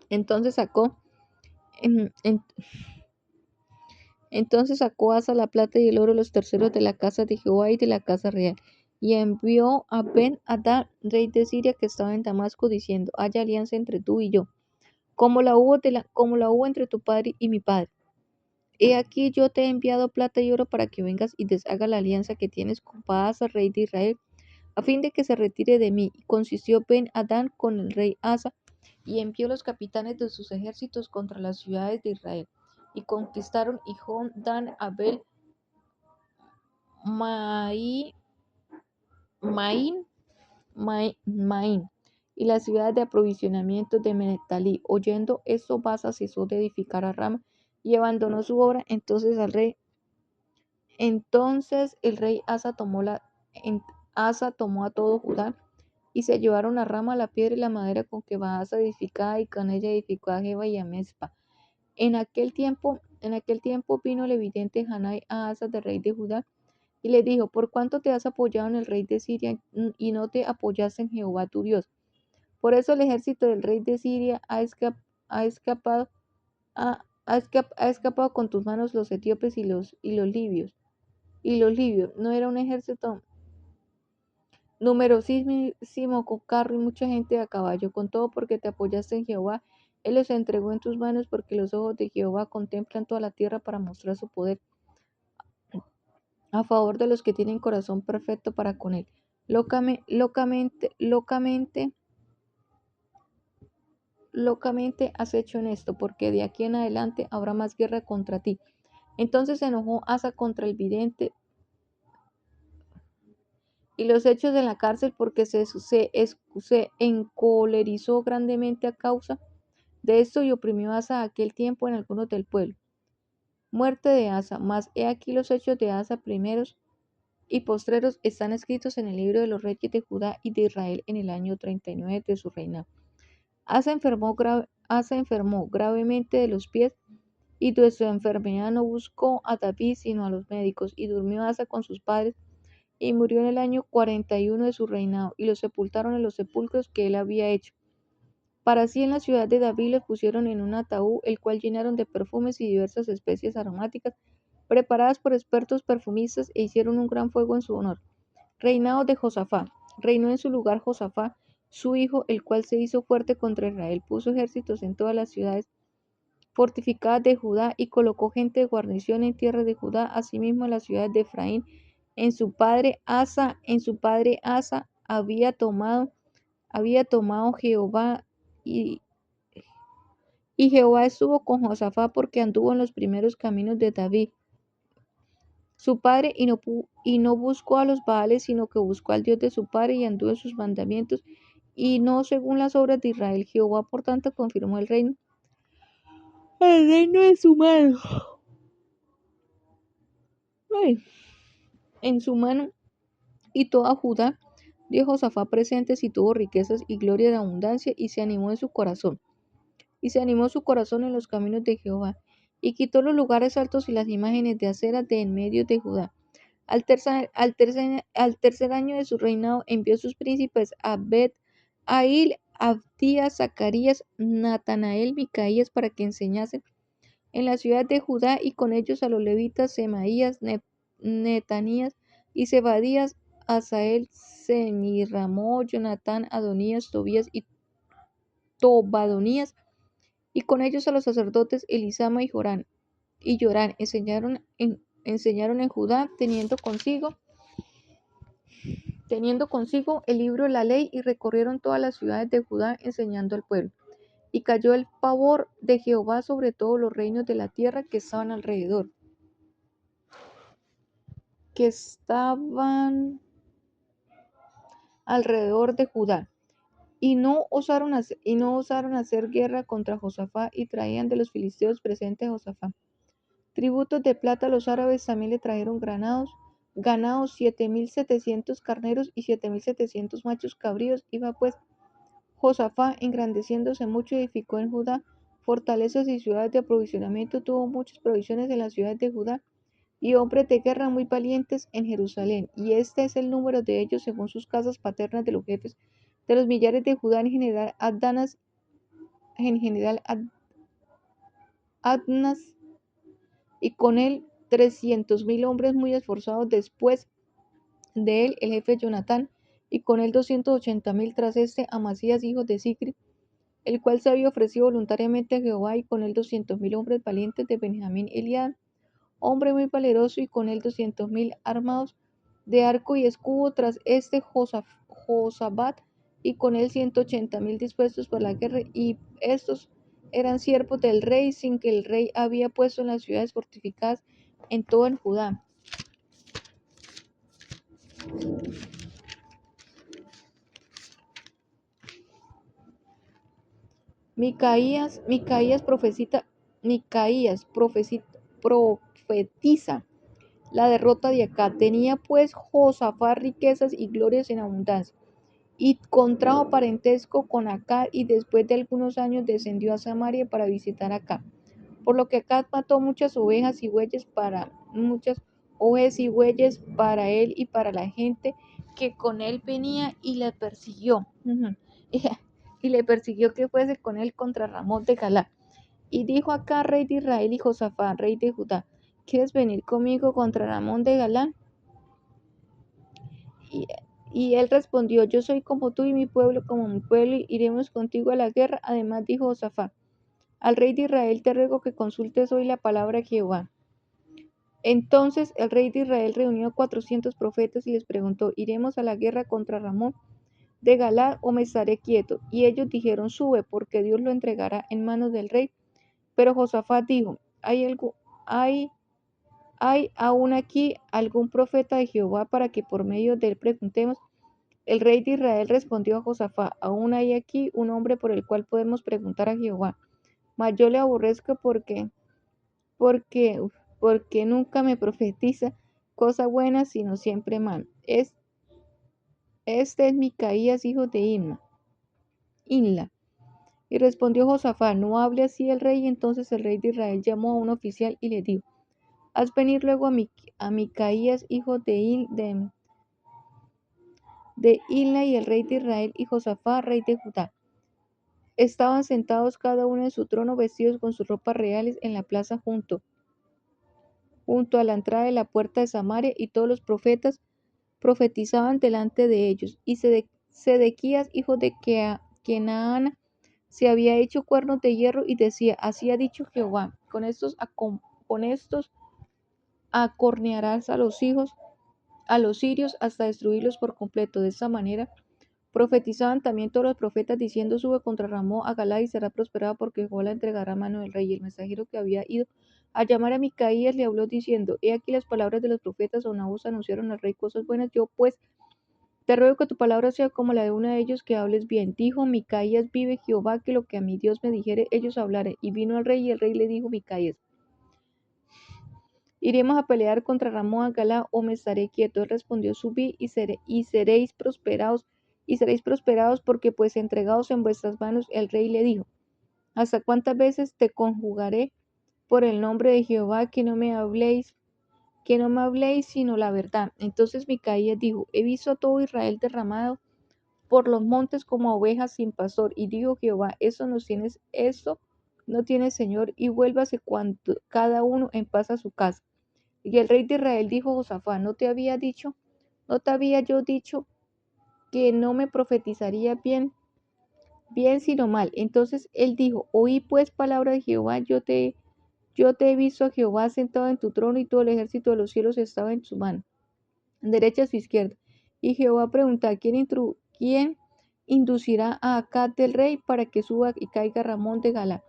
Entonces sacó en- en- Entonces sacó Asa la plata y el oro, los terceros de la casa de Jehová y de la casa real, y envió a Ben-Hadad, rey de Siria, que estaba en Damasco, diciendo: Haya alianza entre tú y yo, como la hubo entre tu padre y mi padre. He aquí, yo te he enviado plata y oro para que vengas y deshaga la alianza que tienes con Baasa, rey de Israel, a fin de que se retire de mí. Y consintió Ben-Hadad con el rey Asa, y envió los capitanes de sus ejércitos contra las ciudades de Israel, y conquistaron Hijón, Dan, Abel, Maín, Maín, y las ciudades de aprovisionamiento de Neftalí. Oyendo esto, Baasa cesó de edificar a Rama y abandonó su obra. Entonces el rey Entonces el rey Asa tomó a todo Judá y se llevaron la rama, la piedra y la madera con que Baasa edificaba y con ella edificó a Jeba y a Mezpa. En aquel tiempo vino el evidente Hanai a Asa, del rey de Judá, y le dijo: ¿Por cuánto te has apoyado en el rey de Siria y no te apoyaste en Jehová tu Dios? Por eso el ejército del rey de Siria ha escapado, ha escapado con tus manos los etíopes y los libios. Y los libios no era un ejército numerosísimo con carro y mucha gente a caballo, con todo porque te apoyaste en Jehová. Él los entregó en tus manos, porque los ojos de Jehová contemplan toda la tierra para mostrar su poder a favor de los que tienen corazón perfecto para con él. Locamente has hecho en esto, porque de aquí en adelante habrá más guerra contra ti. Entonces se enojó Asa contra el vidente y los hechos de la cárcel, porque se encolerizó grandemente a causa de esto, y oprimió Asa aquel tiempo en algunos del pueblo. Muerte de Asa. Mas he aquí los hechos de Asa, primeros y postreros, están escritos en el libro de los reyes de Judá y de Israel, en el año 39 de su reinado. Asa enfermó gravemente de los pies, y de su enfermedad no buscó a David sino a los médicos, y durmió Asa con sus padres, y murió en el año 41 de su reinado, y lo sepultaron en los sepulcros que él había hecho. Para sí en la ciudad de David los pusieron en un ataúd, el cual llenaron de perfumes y diversas especies aromáticas, preparadas por expertos perfumistas, e hicieron un gran fuego en su honor. Reinado de Josafat. Reinó en su lugar Josafat, su hijo, el cual se hizo fuerte contra Israel, puso ejércitos en todas las ciudades fortificadas de Judá, y colocó gente de guarnición en tierra de Judá, asimismo en las ciudades de Efraín. En su padre Asa había tomado Jehová, y, y Jehová estuvo con Josafat, porque anduvo en los primeros caminos de David su padre, y no buscó a los Baales, sino que buscó al Dios de su padre, y anduvo en sus mandamientos, y no según las obras de Israel. Jehová por tanto confirmó el reino de su mano, ay, en su mano, y toda Judá dio Josafat presentes, y tuvo riquezas y gloria de abundancia, y se animó su corazón en los caminos de Jehová, y quitó los lugares altos y las imágenes de acera de en medio de Judá. Al tercer año de su reinado envió sus príncipes a Bet-Ail, Abdías, Zacarías, Natanael, Micaías, para que enseñasen en la ciudad de Judá, y con ellos a los levitas Semaías, Netanías y Zebadías, Asael, Semiramó, Jonatán, Adonías, Tobías y Tobadonías, y con ellos a los sacerdotes Elisama y Yorán. Enseñaron en Judá, teniendo consigo el libro de la ley, y recorrieron todas las ciudades de Judá enseñando al pueblo. Y cayó el pavor de Jehová sobre todos los reinos de la tierra que estaban alrededor de Judá, y no osaron hacer guerra contra Josafat, y traían de los filisteos presentes a Josafat tributos de plata. Los árabes también le trajeron ganados 7,700 carneros y 7,700 machos cabríos. Iba pues Josafat engrandeciéndose mucho, edificó en Judá fortalezas y ciudades de aprovisionamiento, tuvo muchas provisiones en las ciudades de Judá, y hombres de guerra muy valientes en Jerusalén. Y este es el número de ellos según sus casas paternas, de los jefes de los millares de Judá, en general Adnas, y con él 300,000 hombres muy esforzados. Después de él el jefe Jonatán, y con él 280,000. Tras este, Amasías, hijo de Zicri, el cual se había ofrecido voluntariamente a Jehová, y con él 200,000 hombres valientes de Benjamín. Eliad, hombre muy valeroso, y con él 200,000 armados de arco y escudo. Tras este Josabat, y con él 180,000 dispuestos para la guerra, y estos eran siervos del rey, sin que el rey había puesto en las ciudades fortificadas en todo el Judá. Micaías profetiza la derrota de Acab. Tenía pues Josafat riquezas y glorias en abundancia, y contrajo parentesco con Acab, y después de algunos años descendió a Samaria para visitar a Acab. Por lo que Acab mató muchas ovejas y bueyes para él y para la gente que con él venía, y le persiguió. Y le persiguió que fuese con él contra Ramón de Galaad. Y dijo Acab, rey de Israel, y Josafat, rey de Judá: ¿Quieres venir conmigo contra Ramón de Galaad? Y, y él respondió: Yo soy como tú y mi pueblo como mi pueblo, y iremos contigo a la guerra. Además dijo Josafat al rey de Israel: Te ruego que consultes hoy la palabra de Jehová. Entonces el rey de Israel reunió a 400 profetas y les preguntó: ¿Iremos a la guerra contra Ramón de Galaad o me estaré quieto? Y ellos dijeron: Sube, porque Dios lo entregará en manos del rey. Pero Josafat dijo: ¿Hay aún aquí algún profeta de Jehová para que por medio de él preguntemos? El rey de Israel respondió a Josafat: Aún hay aquí un hombre por el cual podemos preguntar a Jehová, mas yo le aborrezco porque, porque nunca me profetiza cosa buena, sino siempre mal. Este es Micaías, hijo de Inla. Y respondió Josafat: No hable así el rey. Entonces el rey de Israel llamó a un oficial y le dijo: Haz venir luego a Micaías, hijo de Inla. Y el rey de Israel y Josafat, rey de Judá, estaban sentados cada uno en su trono, vestidos con sus ropas reales, en la plaza junto a la entrada de la puerta de Samaria, y todos los profetas profetizaban delante de ellos. Y Sedequías, hijo de Kenaana, se había hecho cuernos de hierro y decía: Así ha dicho Jehová, con estos acornearás a los sirios hasta destruirlos por completo. De esta manera profetizaban también todos los profetas, diciendo: Sube contra Ramón a Galaad y será prosperado, porque Jehová la entregará a mano del rey. Y el mensajero que había ido a llamar a Micaías le habló diciendo: He aquí las palabras de los profetas. A una voz anunciaron al rey cosas buenas. Yo pues te ruego que tu palabra sea como la de uno de ellos, que hables bien. Dijo Micaías: Vive Jehová, que lo que a mi Dios me dijere, ellos hablaré. Y vino al rey, y el rey le dijo a Micaías: ¿Iremos a pelear contra Ramón a Galaad, o me estaré quieto? Él respondió: Subid y seréis prosperados, porque pues entregados en vuestras manos. El rey le dijo: ¿Hasta cuántas veces te conjugaré por el nombre de Jehová que no me habléis sino la verdad? Entonces Micaías dijo: He visto a todo Israel derramado por los montes como ovejas sin pastor. Y dijo Jehová: Eso no tiene señor, y vuélvase cada uno en paz a su casa. Y el rey de Israel dijo a Josafat: ¿No te había yo dicho que no me profetizaría bien sino mal? Entonces él dijo: Oí pues palabra de Jehová. Yo te he visto a Jehová sentado en tu trono, y todo el ejército de los cielos estaba en su mano, derecha a su izquierda. Y Jehová preguntó: ¿Quién inducirá a Acab del rey para que suba y caiga Ramón de Galaad?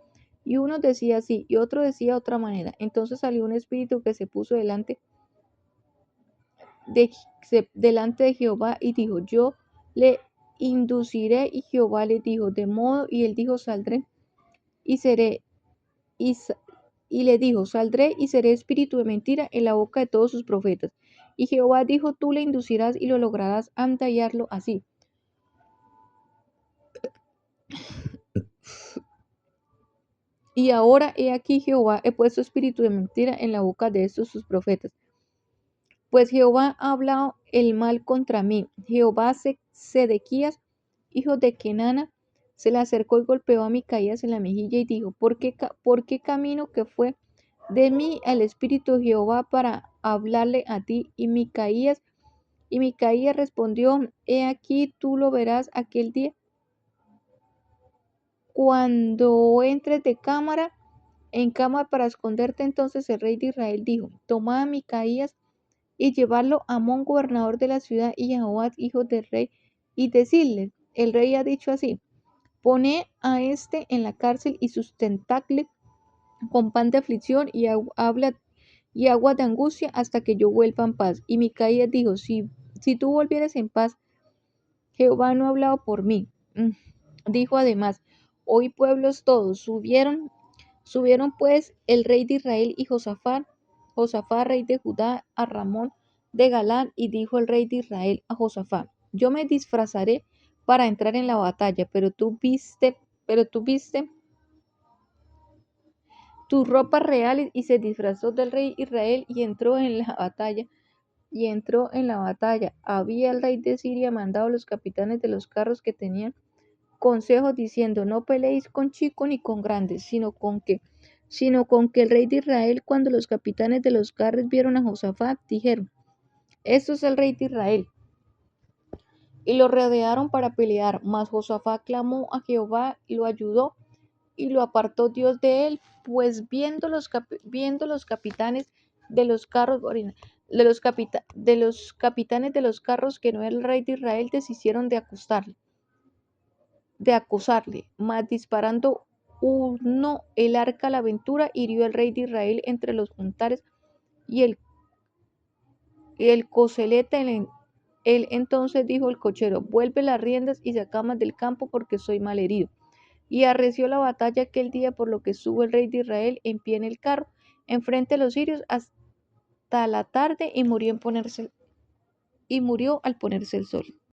Y uno decía así, y otro decía otra manera. Entonces salió un espíritu que se puso delante de Jehová y dijo: Yo le induciré. Y Jehová le dijo: De modo. Y él dijo: Saldré y seré. Y, y le dijo: Saldré y seré espíritu de mentira en la boca de todos sus profetas. Y Jehová dijo: Tú le inducirás y lo lograrás. Anda y hazlo así. Y ahora he aquí, Jehová, he puesto espíritu de mentira en la boca de estos sus profetas, pues Jehová ha hablado el mal contra mí. Sedequías, hijo de Kenana, se le acercó y golpeó a Micaías en la mejilla y dijo: ¿Por qué camino que fue de mí el espíritu de Jehová para hablarle a ti? Y Micaías respondió: He aquí, tú lo verás aquel día, cuando entres en cámara para esconderte. Entonces el rey de Israel dijo: Tomad a Micaías y llevarlo a Amón, gobernador de la ciudad, y a Joás, hijo del rey, y decirle: El rey ha dicho así: Poned a este en la cárcel y sustentadle con pan de aflicción y agua de angustia, hasta que yo vuelva en paz. Y Micaías dijo: Si tú volvieres en paz, Jehová no ha hablado por mí. Dijo además: Hoy pueblos todos subieron pues el rey de Israel y Josafat Josafat, rey de Judá, a Ramón de Galán, y dijo el rey de Israel a Josafat: Yo me disfrazaré para entrar en la batalla, pero tú viste tus ropas reales. Y se disfrazó del rey Israel y entró en la batalla. Había el rey de Siria mandado a los capitanes de los carros que tenían consejos diciendo: No peleéis con chicos ni con grandes, sino con que el rey de Israel. Cuando los capitanes de los carros vieron a Josafat, dijeron: Esto es el rey de Israel. Y lo rodearon para pelear. Mas Josafat clamó a Jehová y lo ayudó, y lo apartó Dios de él, pues viendo los capitanes de los carros, de los capitanes de los carros, que no era el rey de Israel, deshicieron de acosarle, mas disparando uno el arca a la aventura, hirió al rey de Israel entre los juntares y el coselete. Él entonces dijo al cochero: Vuelve las riendas y sacadme del campo, porque soy mal herido. Y arreció la batalla aquel día, por lo que estuvo el rey de Israel en pie en el carro, enfrente de los sirios, hasta la tarde, y murió al ponerse el sol.